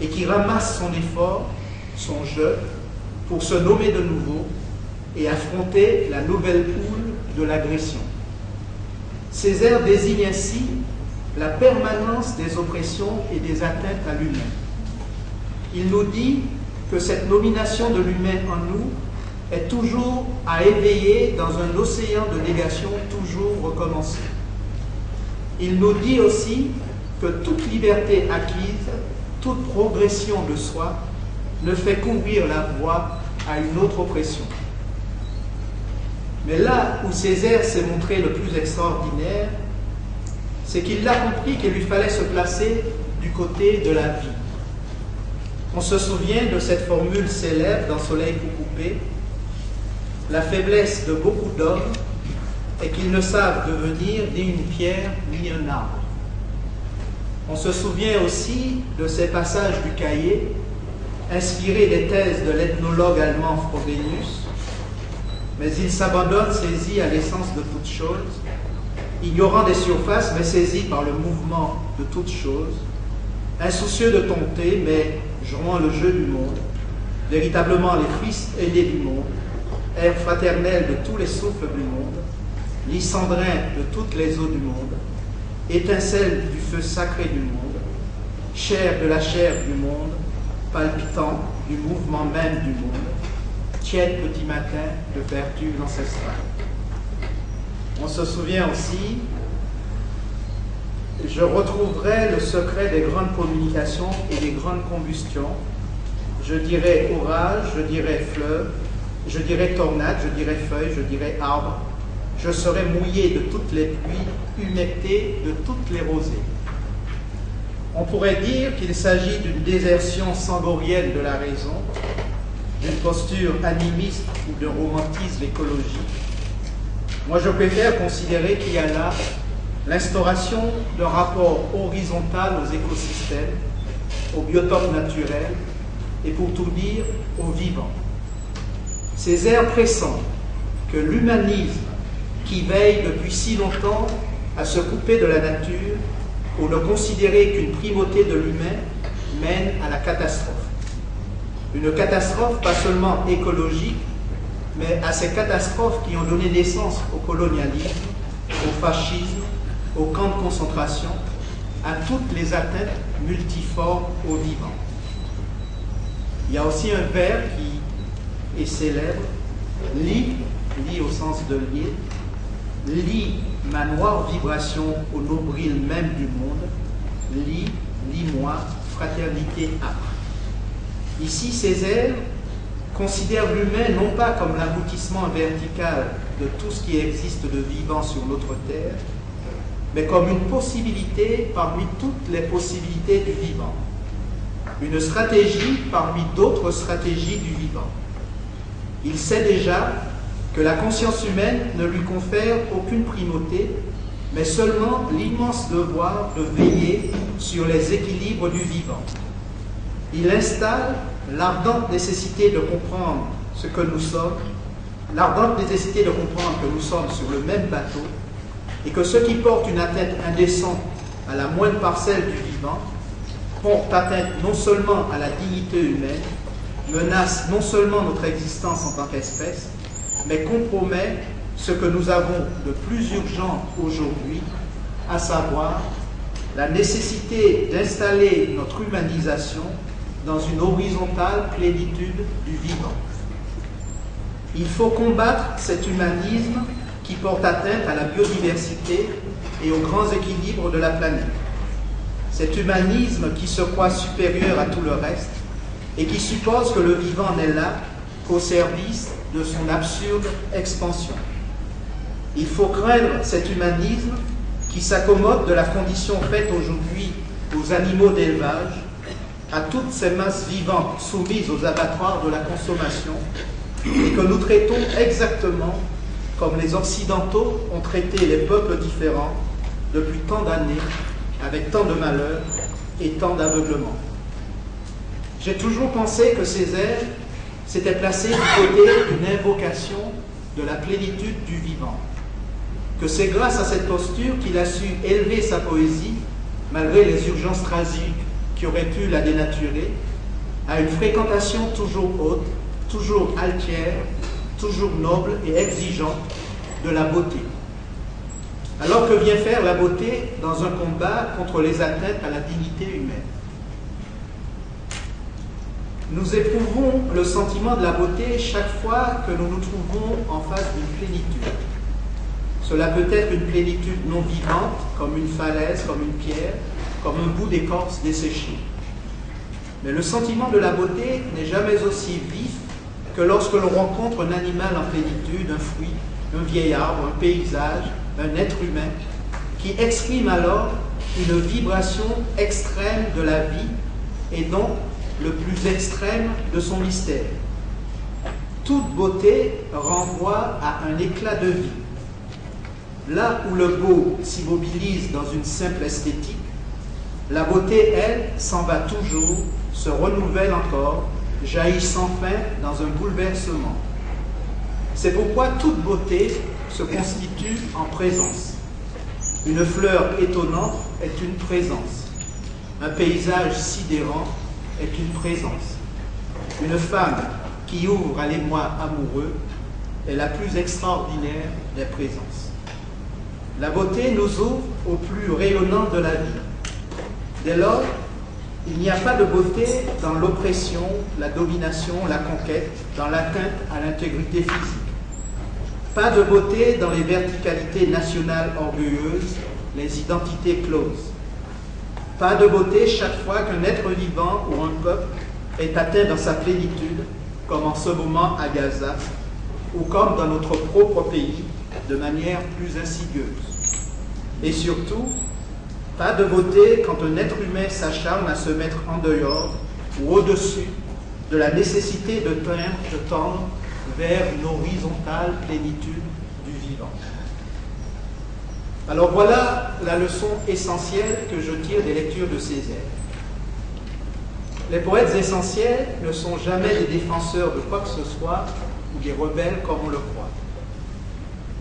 Speaker 3: et qui ramasse son effort, son jeu, pour se nommer de nouveau et affronter la nouvelle houle de l'agression. Césaire désigne ainsi la permanence des oppressions et des atteintes à l'humain. Il nous dit que cette nomination de l'humain en nous est toujours à éveiller dans un océan de négation toujours recommencé. Il nous dit aussi que toute liberté acquise, toute progression de soi, ne fait qu'ouvrir la voie à une autre oppression. Mais là où Césaire s'est montré le plus extraordinaire, c'est qu'il a compris qu'il lui fallait se placer du côté de la vie. On se souvient de cette formule célèbre dans Soleil Coucoupé: la faiblesse de beaucoup d'hommes est qu'ils ne savent devenir ni une pierre ni un arbre. On se souvient aussi de ces passages du cahier, inspirés des thèses de l'ethnologue allemand Frobenius, mais il s'abandonne saisi à l'essence de toute chose, ignorant des surfaces, mais saisi par le mouvement de toute chose, insoucieux de tomber, mais jouant le jeu du monde, véritablement les fils aînés du monde, air fraternel de tous les souffles du monde, lysandrin de toutes les eaux du monde, étincelle du feu sacré du monde, chair de la chair du monde, palpitant du mouvement même du monde, tiède petit matin de vertu ancestrale. On se souvient aussi, je retrouverai le secret des grandes communications et des grandes combustions, je dirais orage, je dirais fleuve, je dirais tornade, je dirais feuille, je dirais arbre. Je serais mouillé de toutes les pluies, humecté de toutes les rosées. On pourrait dire qu'il s'agit d'une désertion sangorienne de la raison, d'une posture animiste ou de romantisme écologique. Moi, je préfère considérer qu'il y a là l'instauration d'un rapport horizontal aux écosystèmes, aux biotopes naturels et, pour tout dire, aux vivants. Ces airs pressants que l'humanisme, qui veille depuis si longtemps à se couper de la nature pour ne considérer qu'une primauté de l'humain, mène à la catastrophe. Une catastrophe pas seulement écologique, mais à ces catastrophes qui ont donné naissance au colonialisme, au fascisme, aux camps de concentration, à toutes les atteintes multiformes aux vivants. Il y a aussi un vers qui est célèbre, lis au sens de lier, lis ma noire vibration au nombril même du monde, lis-moi, fraternité âpre. Ici, Césaire considère l'humain non pas comme l'aboutissement vertical de tout ce qui existe de vivant sur notre terre, mais comme une possibilité parmi toutes les possibilités du vivant, une stratégie parmi d'autres stratégies du vivant. Il sait déjà que la conscience humaine ne lui confère aucune primauté, mais seulement l'immense devoir de veiller sur les équilibres du vivant. Il installe l'ardente nécessité de comprendre ce que nous sommes, l'ardente nécessité de comprendre que nous sommes sur le même bateau et que ceux qui portent une atteinte indécente à la moindre parcelle du vivant portent atteinte non seulement à la dignité humaine, menacent non seulement notre existence en tant qu'espèce, mais compromet ce que nous avons de plus urgent aujourd'hui, à savoir la nécessité d'installer notre humanisation dans une horizontale plénitude du vivant. Il faut combattre cet humanisme qui porte atteinte à la biodiversité et aux grands équilibres de la planète. Cet humanisme qui se croit supérieur à tout le reste et qui suppose que le vivant n'est là qu'au service de son absurde expansion. Il faut craindre cet humanisme qui s'accommode de la condition faite aujourd'hui aux animaux d'élevage, à toutes ces masses vivantes soumises aux abattoirs de la consommation et que nous traitons exactement comme les Occidentaux ont traité les peuples différents depuis tant d'années, avec tant de malheur et tant d'aveuglement. J'ai toujours pensé que Césaire s'était placé du côté d'une invocation de la plénitude du vivant, que c'est grâce à cette posture qu'il a su élever sa poésie, malgré les urgences tragiques qui auraient pu la dénaturer, à une fréquentation toujours haute, toujours altière, toujours noble et exigeante de la beauté. Alors que vient faire la beauté dans un combat contre les atteintes à la dignité humaine? Nous éprouvons le sentiment de la beauté chaque fois que nous nous trouvons en face d'une plénitude. Cela peut être une plénitude non vivante, comme une falaise, comme une pierre, comme un bout d'écorce desséché. Mais le sentiment de la beauté n'est jamais aussi vif que lorsque l'on rencontre un animal en plénitude, un fruit, un vieil arbre, un paysage, un être humain, qui exprime alors une vibration extrême de la vie et donc le plus extrême de son mystère. Toute beauté renvoie à un éclat de vie. Là où le beau s'immobilise dans une simple esthétique, la beauté, elle, s'en va toujours, se renouvelle encore, jaillit sans fin dans un bouleversement. C'est pourquoi toute beauté se constitue en présence. Une fleur étonnante est une présence. Un paysage sidérant est une présence. Une femme qui ouvre à l'émoi amoureux est la plus extraordinaire des présences. La beauté nous ouvre au plus rayonnant de la vie. Dès lors, il n'y a pas de beauté dans l'oppression, la domination, la conquête, dans l'atteinte à l'intégrité physique. Pas de beauté dans les verticalités nationales orgueilleuses, les identités closes. Pas de beauté chaque fois qu'un être vivant ou un peuple est atteint dans sa plénitude, comme en ce moment à Gaza, ou comme dans notre propre pays, de manière plus insidieuse. Et surtout, pas de beauté quand un être humain s'acharne à se mettre en dehors ou au-dessus de la nécessité de tendre vers une horizontale plénitude du vivant. Alors voilà la leçon essentielle que je tire des lectures de Césaire. Les poètes essentiels ne sont jamais des défenseurs de quoi que ce soit ou des rebelles comme on le croit.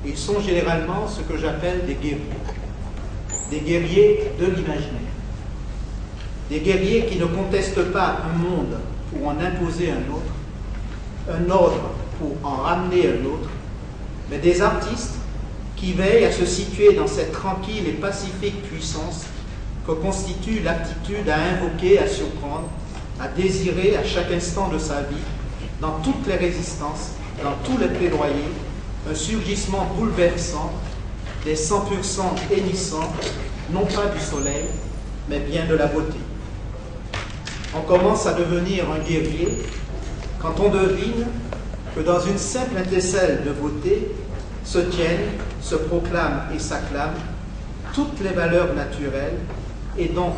Speaker 3: Ils sont généralement ce que j'appelle des guerriers de l'imaginaire. Des guerriers qui ne contestent pas un monde pour en imposer un autre, un ordre pour en ramener un autre, mais des artistes qui veillent à se situer dans cette tranquille et pacifique puissance que constitue l'aptitude à invoquer, à surprendre, à désirer à chaque instant de sa vie, dans toutes les résistances, dans tous les plaidoyers, un surgissement bouleversant des 100% hennissants, non pas du soleil, mais bien de la beauté. On commence à devenir un guerrier quand on devine que dans une simple étincelle de beauté se tiennent, se proclament et s'acclament toutes les valeurs naturelles et donc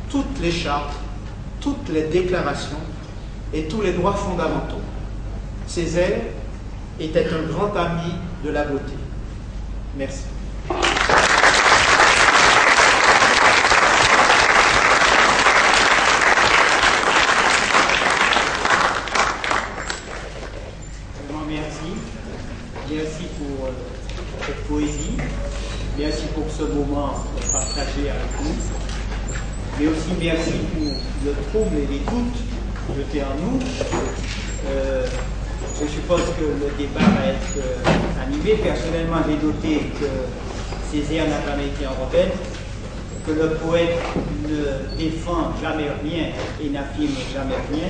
Speaker 3: toutes les chartes, toutes les déclarations et tous les droits fondamentaux. Césaire était un grand ami de la beauté. Merci.
Speaker 1: Vraiment merci. Merci pour cette poésie. Merci pour ce moment partagé avec nous. Mais aussi merci pour le trouble et les doutes jetés en nous. Je suppose que le débat va être animé. Personnellement, j'ai noté que Césaire n'a jamais été un rebelle, que le poète ne défend jamais rien et n'affirme jamais rien,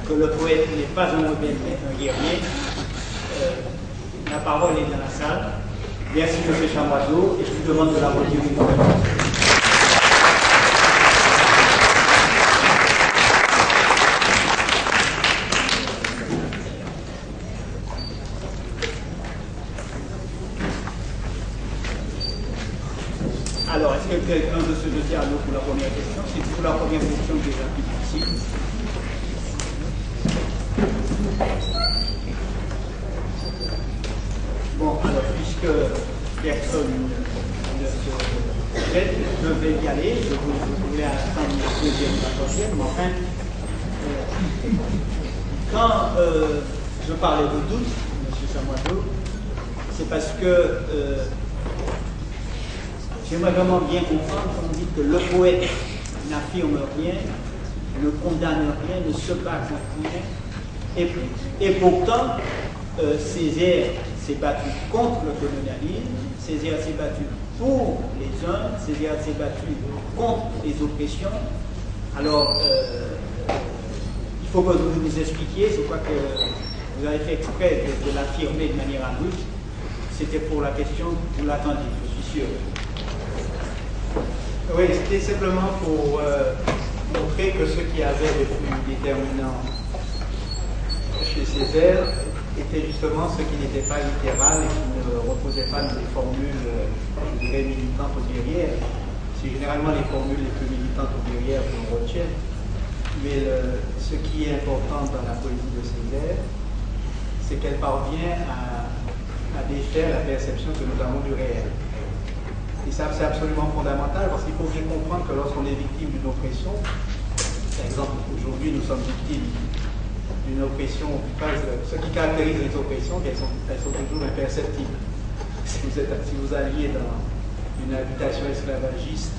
Speaker 1: que le poète n'est pas un rebelle mais un guerrier. La parole est dans la salle. Merci M. Chamoiseau et je vous demande de la redire une fois. Alors, est-ce que quelqu'un veut se jeter à l'eau pour la première question? C'est pour la première question déjà plus difficile. Bon, alors, puisque personne ne se jette, je vais y aller. Je voulais attendre la deuxième ou la troisième, mais enfin, quand je parlais de doute, M. Chamoiseau, c'est parce que j'aimerais vraiment bien comprendre quand on dit que le poète n'affirme rien, ne condamne rien, ne se bat contre rien. Et pourtant, Césaire s'est battu contre le colonialisme, Césaire s'est battu pour les uns, Césaire s'est battu contre les oppressions. Alors, il faut que vous nous expliquiez, je crois que vous avez fait exprès de l'affirmer de manière abrupte. C'était pour la question, vous l'attendiez, je suis sûr.
Speaker 3: Oui, c'était simplement pour montrer que ce qui avait le plus déterminant chez Césaire était justement ce qui n'était pas littéral et qui ne reposait pas dans des formules, je dirais, militantes ou guerrières. C'est généralement les formules les plus militantes ou guerrières qu'on retient. Mais ce qui est important dans la poésie de Césaire, c'est qu'elle parvient à défaire la perception que nous avons du réel. Et ça, c'est absolument fondamental parce qu'il faut bien comprendre que lorsqu'on est victime d'une oppression, par exemple, aujourd'hui, nous sommes victimes d'une oppression, ce qui caractérise les oppressions, elles sont toujours imperceptibles. Si vous alliez dans une habitation esclavagiste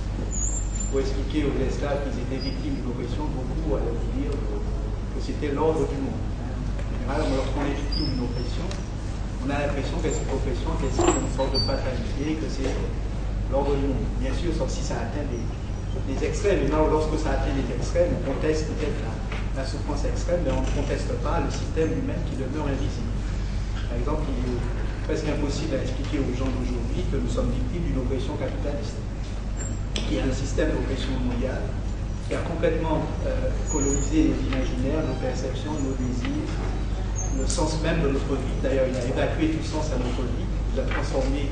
Speaker 3: pour expliquer aux esclaves qu'ils étaient victimes d'une oppression, beaucoup allaient vous dire que c'était l'ordre du monde. En général, lorsqu'on est victime d'une oppression, on a l'impression que cette oppression est une sorte de fatalité, que c'est l'ordre du monde. Bien sûr, sauf si ça atteint des extrêmes. Et là, lorsque ça atteint des extrêmes, on conteste peut-être la souffrance extrême, mais on ne conteste pas le système lui-même qui demeure invisible. Par exemple, il est presque impossible à expliquer aux gens d'aujourd'hui que nous sommes victimes d'une oppression capitaliste, qui est un système d'oppression mondiale qui a complètement colonisé nos imaginaires, nos perceptions, nos désirs, le sens même de notre vie. D'ailleurs, il a évacué tout sens à notre vie, il nous a transformés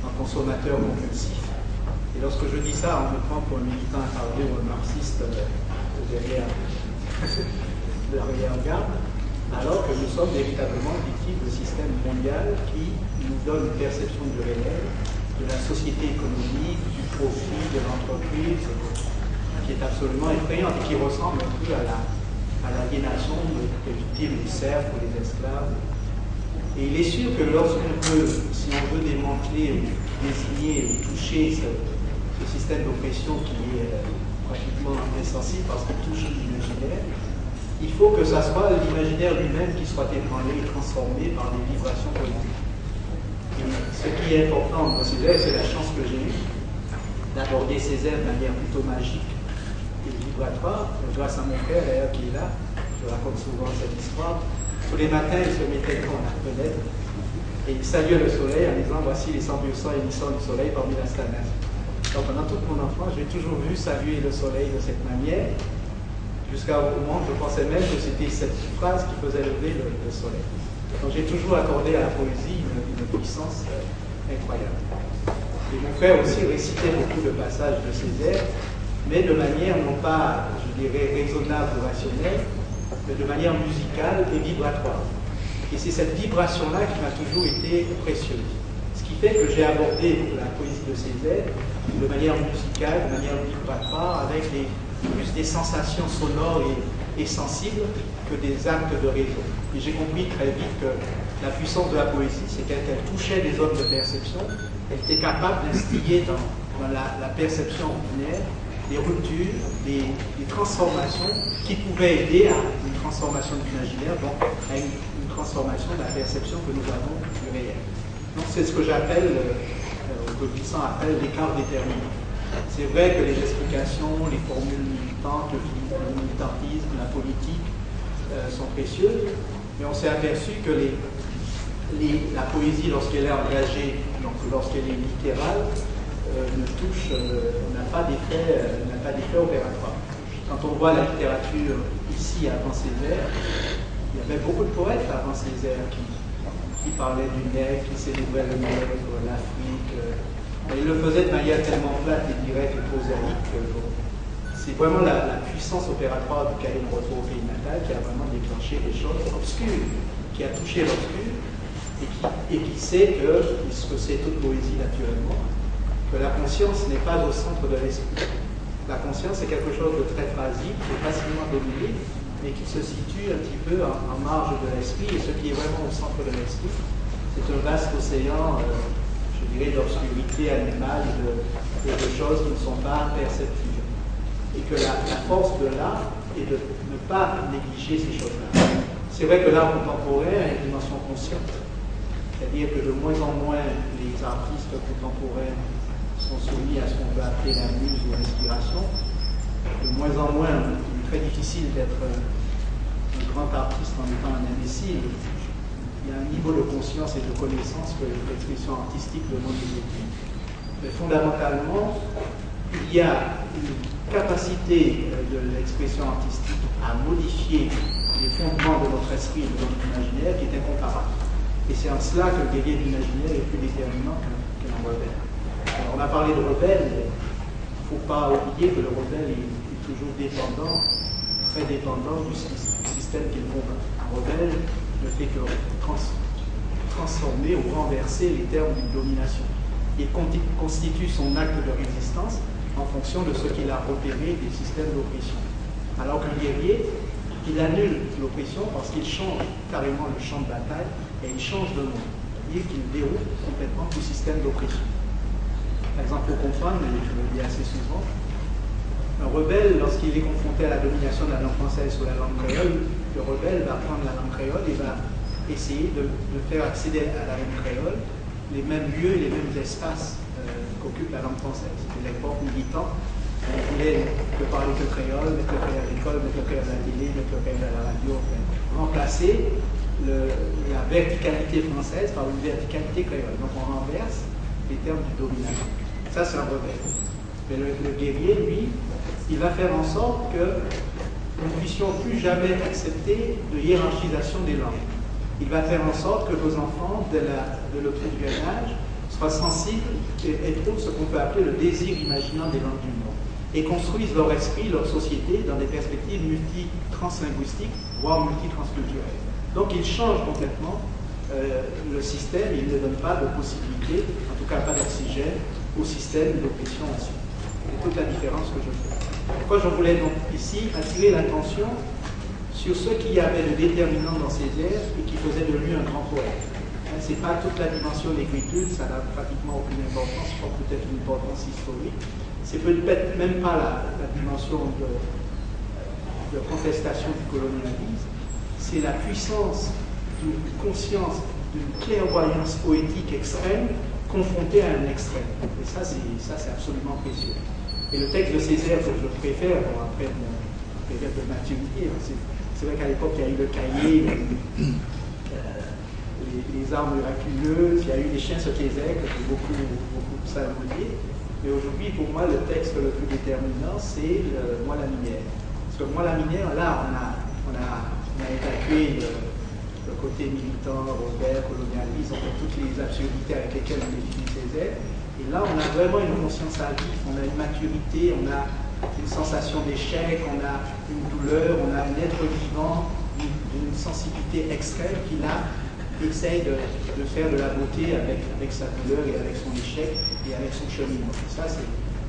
Speaker 3: en consommateurs compulsifs. Et lorsque je dis ça, on me prend pour un militant attardé ou un marxiste derrière garde, alors que nous sommes véritablement victimes d'un système mondial qui nous donne une perception du réel, de la société économique, du profit, de l'entreprise, qui est absolument effrayante et qui ressemble un peu à l'aliénation que vivent les serfs ou les esclaves. Et il est sûr que si on veut démanteler ou désigner ou toucher ce système d'oppression qui est pratiquement insensible parce qu'il touche l'imaginaire, il faut que ça soit l'imaginaire lui-même qui soit ébranlé et transformé par des vibrations politiques. Et ce qui est important dans Césaire, c'est la chance que j'ai eue d'aborder Césaire de manière plutôt magique et vibratoire, grâce à mon frère d'ailleurs qui est là. Je raconte souvent cette histoire. Tous les matins, il se mettait devant la fenêtre et il saluait le soleil en disant « Voici les 100% émissions du soleil parmi la stagnation ». Donc pendant toute mon enfance, j'ai toujours vu saluer le soleil de cette manière, jusqu'à un moment où je pensais même que c'était cette phrase qui faisait lever le soleil. Donc j'ai toujours accordé à la poésie une puissance incroyable. Et mon frère aussi récitait beaucoup de passages de Césaire, mais de manière non pas, je dirais, raisonnable ou rationnelle, mais de manière musicale et vibratoire. Et c'est cette vibration-là qui m'a toujours été précieuse. Ce qui fait que j'ai abordé la poésie de Césaire de manière musicale, de manière vibratoire, avec plus des sensations sonores et sensibles que des actes de raison. Et j'ai compris très vite que la puissance de la poésie, c'est qu'elle touchait des zones de perception, elle était capable d'instiller dans la perception ordinaire des ruptures, des transformations qui pouvaient aider à une transformation de l'imaginaire, donc à une transformation de la perception que nous avons du réel. Donc c'est ce que j'appelle, que Glissant appelle l'écart déterminant. C'est vrai que les explications, les formules militantes, le militantisme, la politique sont précieuses, mais on s'est aperçu que la poésie, lorsqu'elle est engagée, donc lorsqu'elle est littérale, n'a pas d'effet opératoire. Quand on voit la littérature ici avant Césaire, il y avait beaucoup de poètes avant Césaire qui parlaient du nègre, qui célébraient le nègre, l'Afrique. Ils le faisaient de manière tellement plate et directe et prosaïque que c'est vraiment la puissance opératoire du cahier de retour au pays natal qui a vraiment déclenché des choses obscures, qui a touché l'obscur et qui sait que, puisque c'est toute poésie naturellement, que la conscience n'est pas au centre de l'esprit. La conscience est quelque chose de très fragile, qui est facilement dominé, mais qui se situe un petit peu en marge de l'esprit, et ce qui est vraiment au centre de l'esprit, c'est un vaste océan, je dirais, d'obscurité animale, de choses qui ne sont pas perceptibles. Et que la force de l'art est de ne pas négliger ces choses-là. C'est vrai que l'art contemporain a une dimension consciente, c'est-à-dire que de moins en moins les artistes contemporains sont soumis à ce qu'on peut appeler la muse ou l'inspiration. De moins en moins, il est très difficile d'être un grand artiste en étant un imbécile. Il y a un niveau de conscience et de connaissance que l'expression artistique demande aujourd'hui. Mais fondamentalement, il y a une capacité de l'expression artistique à modifier les fondements de notre esprit et de notre imaginaire qui est incomparable. Et c'est en cela que le guerrier de l'imaginaire est plus déterminant qu'un rebelle. Alors, on a parlé de rebelle, mais il ne faut pas oublier que le rebelle est toujours dépendant, très dépendant du système qu'il combat. Un rebelle ne fait que transformer ou renverser les termes d'une domination. Il constitue son acte de résistance en fonction de ce qu'il a repéré des systèmes d'oppression. Alors qu'un guerrier, il annule l'oppression parce qu'il change carrément le champ de bataille et il change de monde. C'est-à-dire qu'il déroule complètement tout système d'oppression. Par exemple, pour comprendre, et je le dis assez souvent, un rebelle, lorsqu'il est confronté à la domination de la langue française ou la langue créole, le rebelle va prendre la langue créole et va essayer de faire accéder à la langue créole les mêmes lieux et les mêmes espaces qu'occupe la langue française. C'était l'époque militant. On voulait ne parler que créole, mettre le créole à l'école, mettre le créole à la télé, mettre le créole à la radio, remplacer la verticalité française par une verticalité créole. Donc on renverse les termes du dominant. Ça, c'est un rebelle. Mais le guerrier, lui, il va faire en sorte que nous ne puissions plus jamais accepter de hiérarchisation des langues. Il va faire en sorte que nos enfants de notre jeune âge soient sensibles et trouvent ce qu'on peut appeler le désir imaginant des langues du monde et construisent leur esprit, leur société dans des perspectives multi-translinguistiques, voire multi-transculturelles. Donc il change complètement le système, il ne donne pas de possibilité, en tout cas pas d'oxygène, au système d'oppression ensuite. C'est toute la différence que je fais. Pourquoi je voulais donc ici attirer l'attention sur ce qui avait de déterminant dans Césaire et qui faisait de lui un grand poète. Ce n'est pas toute la dimension de l'écriture, ça n'a pratiquement aucune importance, pas peut-être une importance historique. C'est peut-être même pas la dimension de contestation du colonialisme, c'est la puissance d'une conscience, d'une clairvoyance poétique extrême confrontée à un extrême. Et ça, c'est absolument précieux. Et le texte de Césaire que je préfère, bon, après mon période de maturité, c'est vrai qu'à l'époque, il y a eu le cahier, les armes miraculeuses, il y a eu les chiens sautés-aigles, beaucoup de psalmodiés. Mais aujourd'hui, pour moi, le texte le plus déterminant, c'est Moi la minière. Parce que Moi la minière, là, on a évacué le côté militant, Robert, colonialisme, toutes les absurdités avec lesquelles on définit Césaire. Et là, on a vraiment une conscience à vif, on a une maturité, on a une sensation d'échec, on a une douleur, on a un être vivant, d'une sensibilité extrême qui là essaye de faire de la beauté avec sa douleur et avec son échec et avec son cheminement. Ça,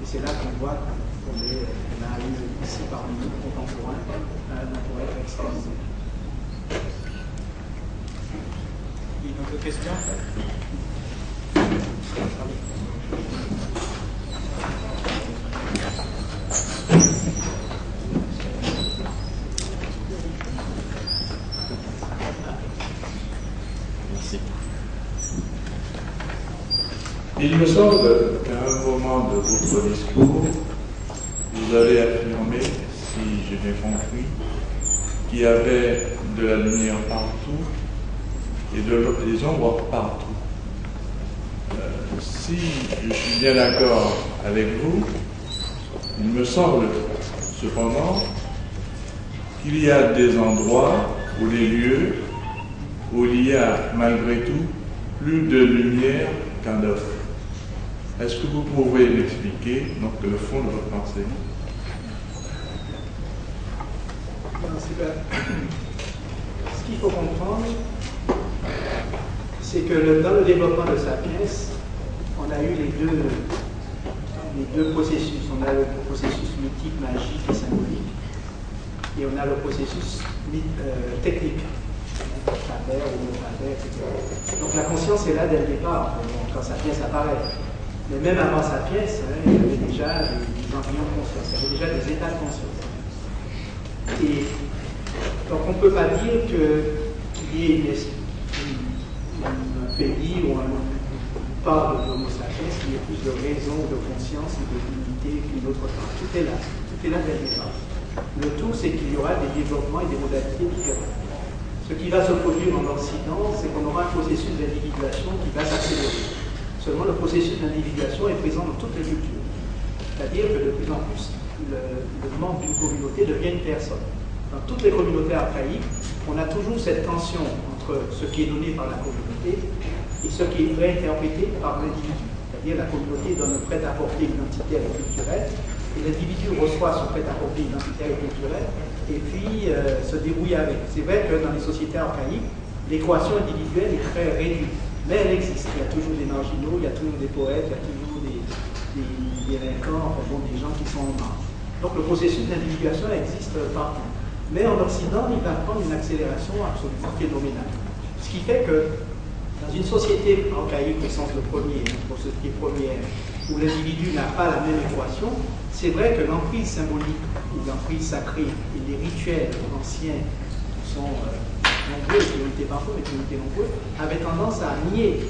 Speaker 3: c'est là qu'on voit qu'on a eu ici parmi nous contemporains un poète extraordinaire.
Speaker 1: Une autre question?
Speaker 4: Merci. Il me semble qu'à un moment de votre discours, vous avez affirmé, si j'ai bien compris, qu'il y avait de la lumière partout et des ombres partout. Si je suis bien d'accord avec vous, il me semble cependant qu'il y a des endroits ou des lieux où il y a malgré tout plus de lumière qu'en d'autres. Est-ce que vous pouvez m'expliquer donc le fond de votre pensée?
Speaker 3: Ce qu'il faut comprendre, c'est que dans le développement de Sapiens, on a eu les deux processus. On a le processus mythique, magique et symbolique, et on a le processus technique, Faber ou Faber, etc. Donc la conscience est là dès le départ, quand Sapiens apparaît. Mais même avant Sapiens, il y avait déjà des embryons de conscience, il y avait déjà des états de conscience. Et donc on ne peut pas dire qu'il y ait un pays ou une part de l'homo sapiens qui ait plus de raison, de conscience et de dignité qu'une autre part. Tout est là dès le départ. Le tout, c'est qu'il y aura des développements et des modalités différentes. Ce qui va se produire en Occident, c'est qu'on aura un processus d'individuation qui va s'accélérer. Seulement, le processus d'individuation est présent dans toutes les cultures. C'est-à-dire que de plus en plus, le membre d'une communauté devient une personne. Dans toutes les communautés archaïques, on a toujours cette tension entre ce qui est donné par la communauté et ce qui est réinterprété par l'individu. C'est-à-dire la communauté donne un prêt-à-porter identitaire et culturel, et l'individu reçoit son prêt-à-porter identitaire et culturel, et puis se débrouille avec. C'est vrai que dans les sociétés archaïques, l'équation individuelle est très réduite, mais elle existe. Il y a toujours des marginaux, il y a toujours des poètes, il y a toujours des délinquants, enfin bon, des gens qui sont en marge. Donc le processus d'individuation existe partout. Mais en Occident, il va prendre une accélération absolument phénoménale. Ce qui fait que dans une société archaïque au sens de premier, pour ce qui est première, où l'individu n'a pas la même équation, c'est vrai que l'emprise symbolique ou l'emprise sacrée et les rituels anciens qui sont nombreux, qui ont été parfois, mais qui ont été nombreux, avaient tendance à nier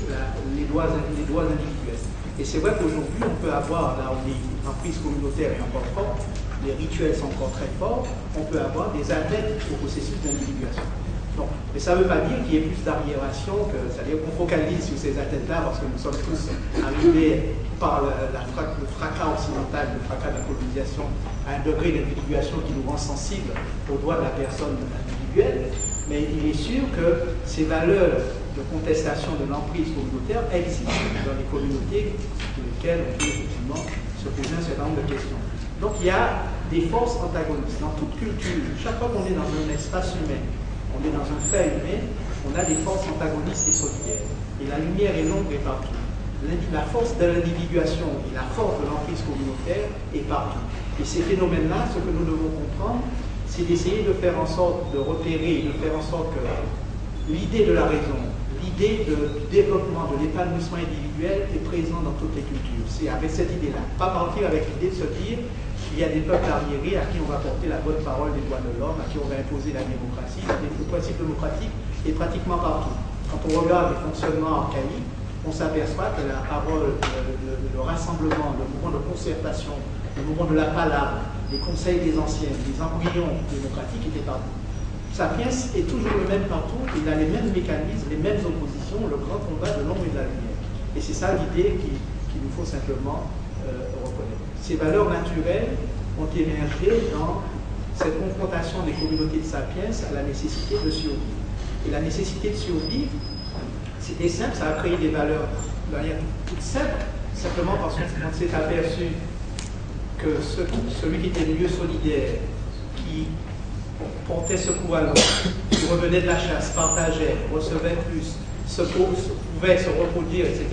Speaker 3: les droits individuels. Et c'est vrai qu'aujourd'hui, on peut avoir, là où l'emprise communautaire est encore forte, les rituels sont encore très forts, on peut avoir des atteintes au processus d'individuation. Donc, mais ça ne veut pas dire qu'il y ait plus d'arriération, c'est-à-dire qu'on focalise sur ces attentats parce que nous sommes tous arrivés par le fracas occidental, le fracas de la colonisation, à un degré d'individuation qui nous rend sensibles aux droits de la personne individuelle. Mais il est sûr que ces valeurs de contestation de l'emprise communautaire existent dans les communautés sur lesquelles on peut effectivement se poser un certain nombre de questions. Donc il y a des forces antagonistes dans toute culture. Chaque fois qu'on est dans un espace humain, on est dans un fait humain, on a des forces antagonistes et solidaires. Et la lumière et l'ombre est partout. La force de l'individuation et la force de l'emprise communautaire est partout. Et ces phénomènes-là, ce que nous devons comprendre, c'est d'essayer de faire en sorte de repérer, de faire en sorte que l'idée de la raison, l'idée du développement, de l'épanouissement individuel est présente dans toutes les cultures. C'est avec cette idée-là. Pas partir avec l'idée de se dire qu'il y a des peuples arriérés à qui on va porter la bonne parole des droits de l'homme, à qui on va imposer la démocratie. Le principe démocratique est pratiquement partout. Quand on regarde les fonctionnements archaïques, on s'aperçoit que la parole, le rassemblement, le mouvement de concertation, le mouvement de la palabre, les conseils des anciens, les embryons démocratiques étaient partout. Sapiens est toujours le même partout, il a les mêmes mécanismes, les mêmes oppositions, le grand combat de l'ombre et de la lumière. Et c'est ça l'idée qu'il nous faut simplement reconnaître. Ces valeurs naturelles ont émergé dans cette confrontation des communautés de Sapiens à la nécessité de survivre. Et la nécessité de survivre, c'était simple, ça a créé des valeurs de manière toute simple, simplement parce qu'on s'est aperçu que celui qui était le mieux solidaire, qui portait secours à l'autre, qui revenait de la chasse, partageait, recevait plus, pouvait se reproduire, etc.,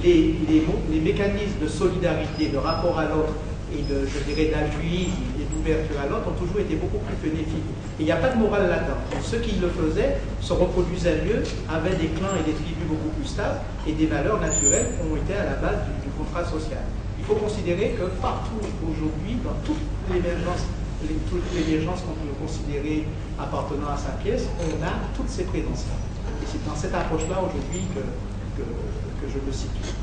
Speaker 3: les mécanismes de solidarité, de rapport à l'autre et d'altruisme et d'ouverture à l'autre ont toujours été beaucoup plus bénéfiques. Et il n'y a pas de morale là-dedans. Donc, ceux qui le faisaient se reproduisaient mieux, avaient des clans et des tribus beaucoup plus stables et des valeurs naturelles ont été à la base du contrat social. Il faut considérer que partout aujourd'hui, dans toute l'émergence qu'on peut considérer appartenant à sa pièce, on a toutes ces présences-là. Et c'est dans cette approche-là aujourd'hui que je me situe.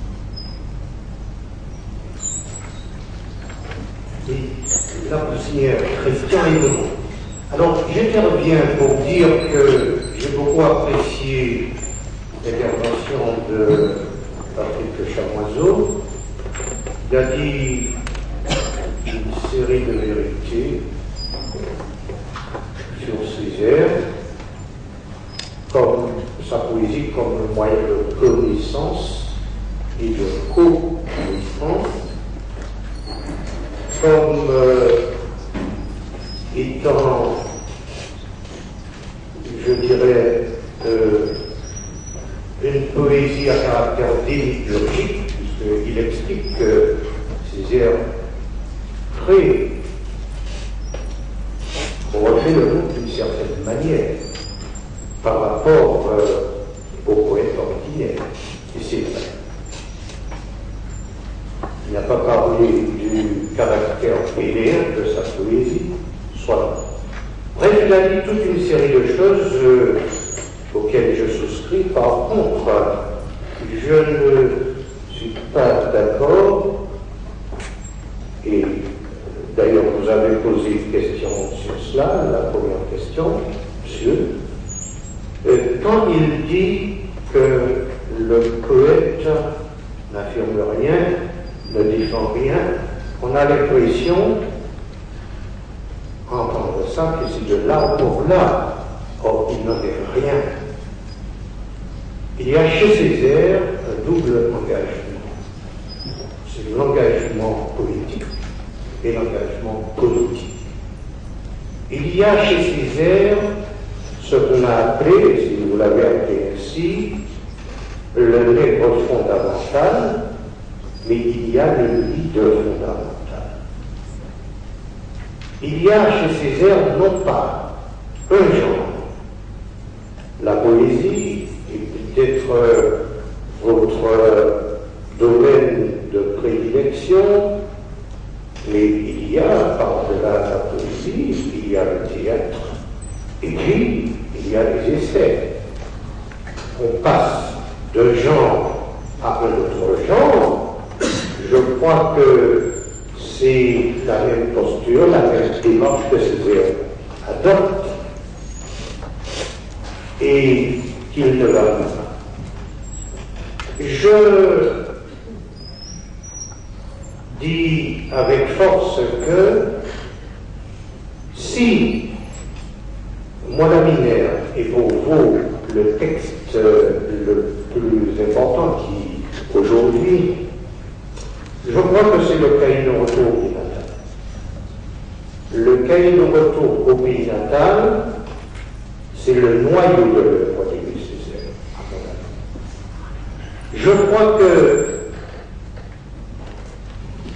Speaker 5: Et là, vous signez Christian Edmond. Alors, j'interviens pour dire que j'ai beaucoup apprécié l'intervention de Patrick Chamoiseau. Il a dit une série de vérités sur Césaire, comme sa poésie comme un moyen de connaissance et de co-connaissance, comme étant, je dirais, une poésie à caractère démiurgique, puisqu'il explique que Césaire crée, refait le monde d'une certaine manière par rapport au poète ordinaire. Et c'est vrai. Il n'a pas parlé du caractère péléen de sa poésie, soit. Bref, il a dit toute une série de choses auxquelles je souscris. Par contre, je ne suis pas d'accord, et d'ailleurs vous avez posé une question sur cela, la première question, monsieur, quand il dit que le poète n'affirme rien, ne défend rien, on a l'impression, en entendant ça, que c'est de l'art pour l'art. Or, il n'en est rien. Il y a chez Césaire un double engagement. C'est l'engagement politique et l'engagement politique. Il y a chez Césaire ce qu'on a appelé, si vous l'avez appelé ainsi, le nègre fondamental, mais il y a le leader fondamental. Il y a chez Césaire non pas un genre. La poésie est peut-être votre domaine de prédilection, mais il y a, par-delà la poésie, il y a le théâtre, et puis il y a les essais. On passe d'un genre à un autre genre. Je crois que c'est la même posture, la même démarche que Césaire adopte. et qu'il ne va pas. Je dis avec force que si mon aminaire est pour vous le texte le plus important qui, aujourd'hui, je crois que c'est le cahier de retour au pays natal. Le cahier de retour au pays natal, c'est le noyau de l'œuvre d'Émile Césaire, à mon avis. Je crois que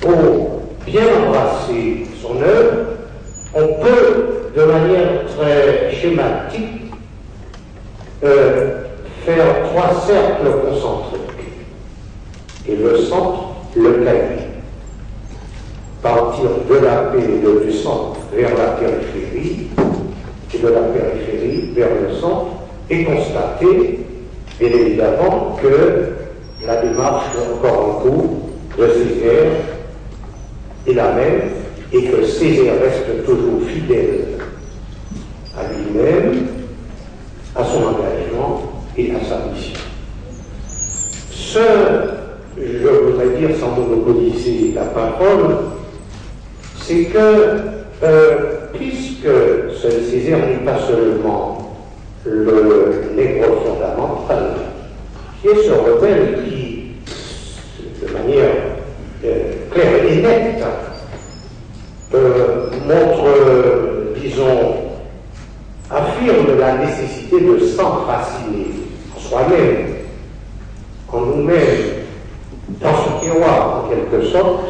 Speaker 5: pour bien embrasser son œuvre, on peut, de manière très schématique, faire 3 cercles concentriques. Et le centre, le cahier. Partir de la paix du centre vers la périphérie, et de la périphérie vers le centre, et constater, bien évidemment, que la démarche encore en cours de Césaire est la même, et que Césaire reste toujours fidèle à lui-même, à son engagement et à sa mission. Je voudrais dire, sans monopoliser la parole, c'est que, puisque Césaire n'est pas seulement le nègre fondamental, qui est ce rebelle qui, de manière claire et nette, montre, disons, affirme la nécessité de s'enraciner en soi-même, en nous-mêmes, dans ce terroir, en quelque sorte.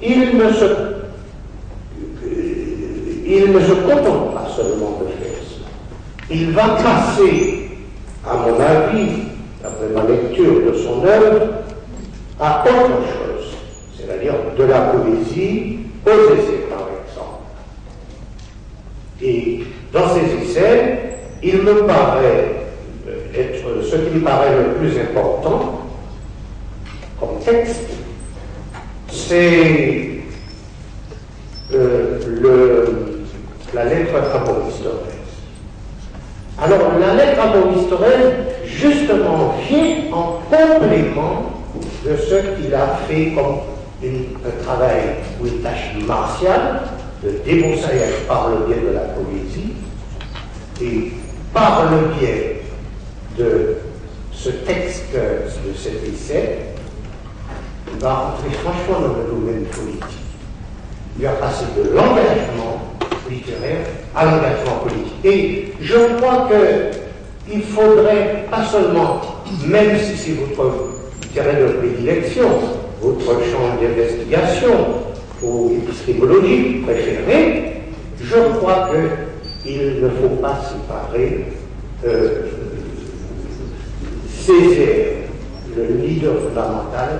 Speaker 5: Il ne se contente pas seulement de faire cela. Il va passer, à mon avis, après ma lecture de son œuvre, à autre chose, c'est-à-dire de la poésie aux essais, par exemple. Et dans ces essais, il me paraît être ce qui me paraît le plus important comme texte, c'est la lettre à Maurice Thorez. Alors, la lettre à Maurice Thorez, justement, vient en complément de ce qu'il a fait comme un travail ou une tâche martiale de débroussaillage par le biais de la poésie et par le biais de ce texte, de cet essai, il va entrer franchement dans le domaine politique. Il va passer de l'engagement littéraire à l'engagement politique. Et je crois qu'il faudrait pas seulement, même si c'est votre terrain de prédilection, votre champ d'investigation ou épistémologique préféré, je crois qu'il ne faut pas séparer Césaire, le leader fondamental,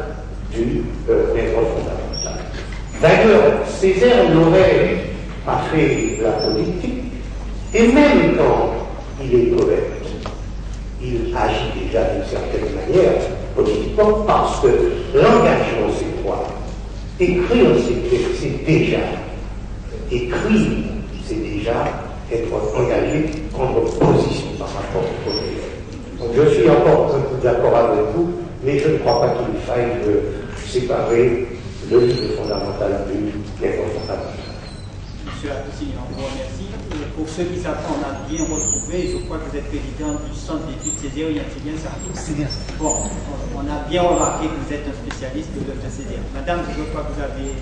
Speaker 5: du maître fondamental. D'ailleurs, Césaire n'aurait pas fait la politique, et même quand il est poète, il agit déjà d'une certaine manière politiquement, parce que l'engagement, c'est quoi? Écrire, c'est déjà être engagé, prendre position par rapport au problème. Donc je suis encore un peu d'accord avec vous, mais je ne crois pas qu'il faille séparer le livre fondamental du livre fondamental.
Speaker 1: Monsieur Atoussi, on vous remercie. Pour ceux qui savent, on a bien retrouvé, je crois que vous êtes président du Centre d'études césarien, c'est bien ça?
Speaker 6: C'est bien ça.
Speaker 1: Bon, on a bien remarqué que vous êtes un spécialiste de l'œuvre de Césaire. Madame, je crois que vous avez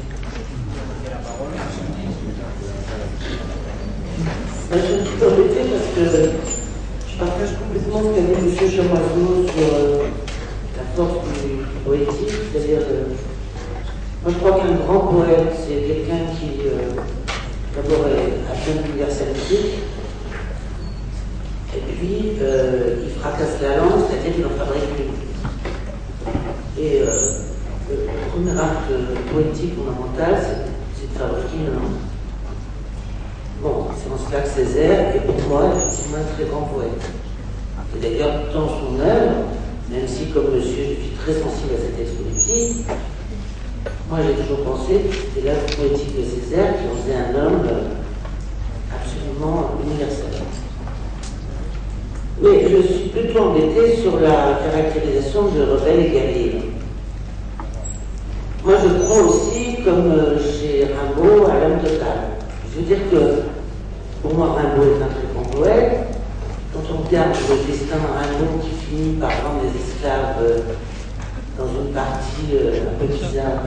Speaker 1: la parole.
Speaker 7: Je suis embêtée parce que je partage complètement ce qu'a dit M. Chamoiseau sur la force du poétique, c'est-à-dire moi je crois qu'un grand poète, c'est quelqu'un qui d'abord a plein d'universalité, et puis il fracasse la langue, c'est-à-dire qu'il en fabrique une. Et le premier acte poétique fondamental, c'est de fabriquer une langue. Bon, c'est en cela que Césaire est pour moi effectivement un très grand poète. Et d'ailleurs, dans son œuvre, même si comme monsieur, je suis très sensible à cette texte politique, moi j'ai toujours pensé que c'était l'œuvre poétique de Césaire qui en faisait un homme absolument universel. plutôt embêté sur la caractérisation de rebelle et guerrier. Moi, je crois aussi, comme chez Rimbaud, à l'homme total. Je veux dire que, pour moi, Rimbaud est un très grand poète. Quand on regarde le destin de Rimbaud qui finit par rendre les esclaves dans une partie un peu bizarre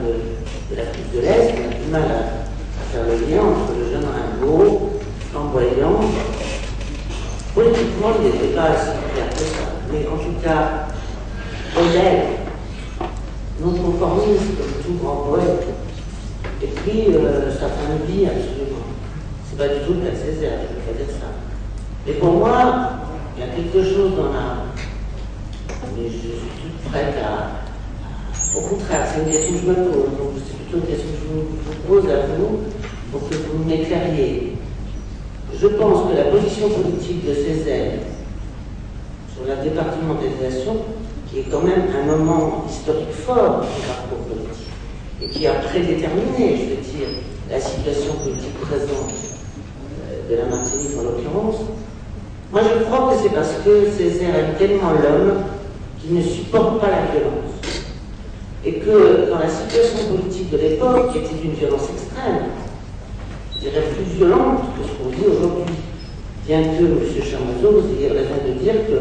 Speaker 7: de l'Afrique de l'Est, on a du mal à faire le lien entre le jeune Rimbaud, flamboyant. Politiquement, il n'était pas assez clair que ça, mais en tout cas, rebelle, non conformiste, comme tout grand poète. Et puis, sa fin de vie, absolument. C'est pas du tout le cas de Césaire, je ne veux pas dire ça. Mais pour moi, il y a quelque chose dans la. Mais je suis toute prête à. Au contraire, c'est une question que je me pose. Donc, c'est plutôt une question que je vous pose à vous pour que vous m'éclairiez. Je pense que la position politique de Césaire sur la départementalisation, qui est quand même un moment historique fort du parcours politique, et qui a prédéterminé, je veux dire, la situation politique présente de la Martinique en l'occurrence, moi je crois que c'est parce que Césaire aime tellement l'homme qu'il ne supporte pas la violence. Et que dans la situation politique de l'époque, qui était d'une violence extrême, je dirais plus violente que ce qu'on vit aujourd'hui, bien que M. Chamoiseau vous ayez raison de dire que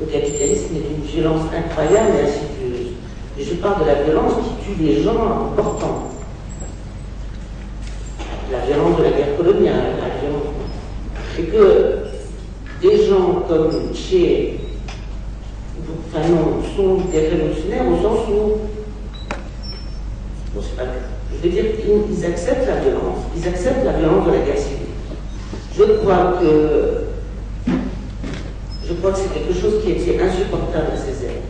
Speaker 7: le capitalisme est d'une violence incroyable et insidieuse. Et je parle de la violence qui tue les gens en portant. La violence de la guerre coloniale, la violence. Et que des gens comme Che, enfin non, sont des révolutionnaires au sens où, bon, c'est pas, je veux dire qu'ils acceptent la violence, ils acceptent la violence de la guerre civile. Je crois que c'est quelque chose qui était insupportable à Césaire.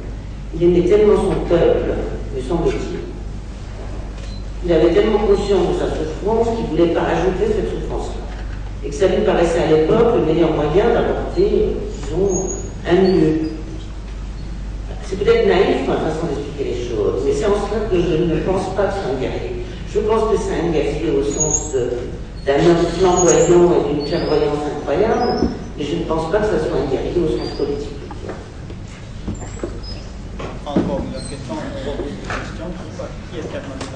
Speaker 7: Il aimait tellement son peuple, me semble-t-il. Il avait tellement conscience de sa souffrance qu'il ne voulait pas ajouter cette souffrance-là. Et que ça lui paraissait à l'époque le meilleur moyen d'apporter, disons, un mieux. C'est peut-être naïf ma façon d'expliquer les choses, mais c'est en cela que je ne pense pas que c'est un guerrier. Je pense que c'est un guerrier au sens d'un homme flamboyant et d'une clairvoyance incroyable, mais je ne pense pas que ce soit un guerrier au sens politique.
Speaker 1: Encore une autre question, qui est-ce qui a demandé?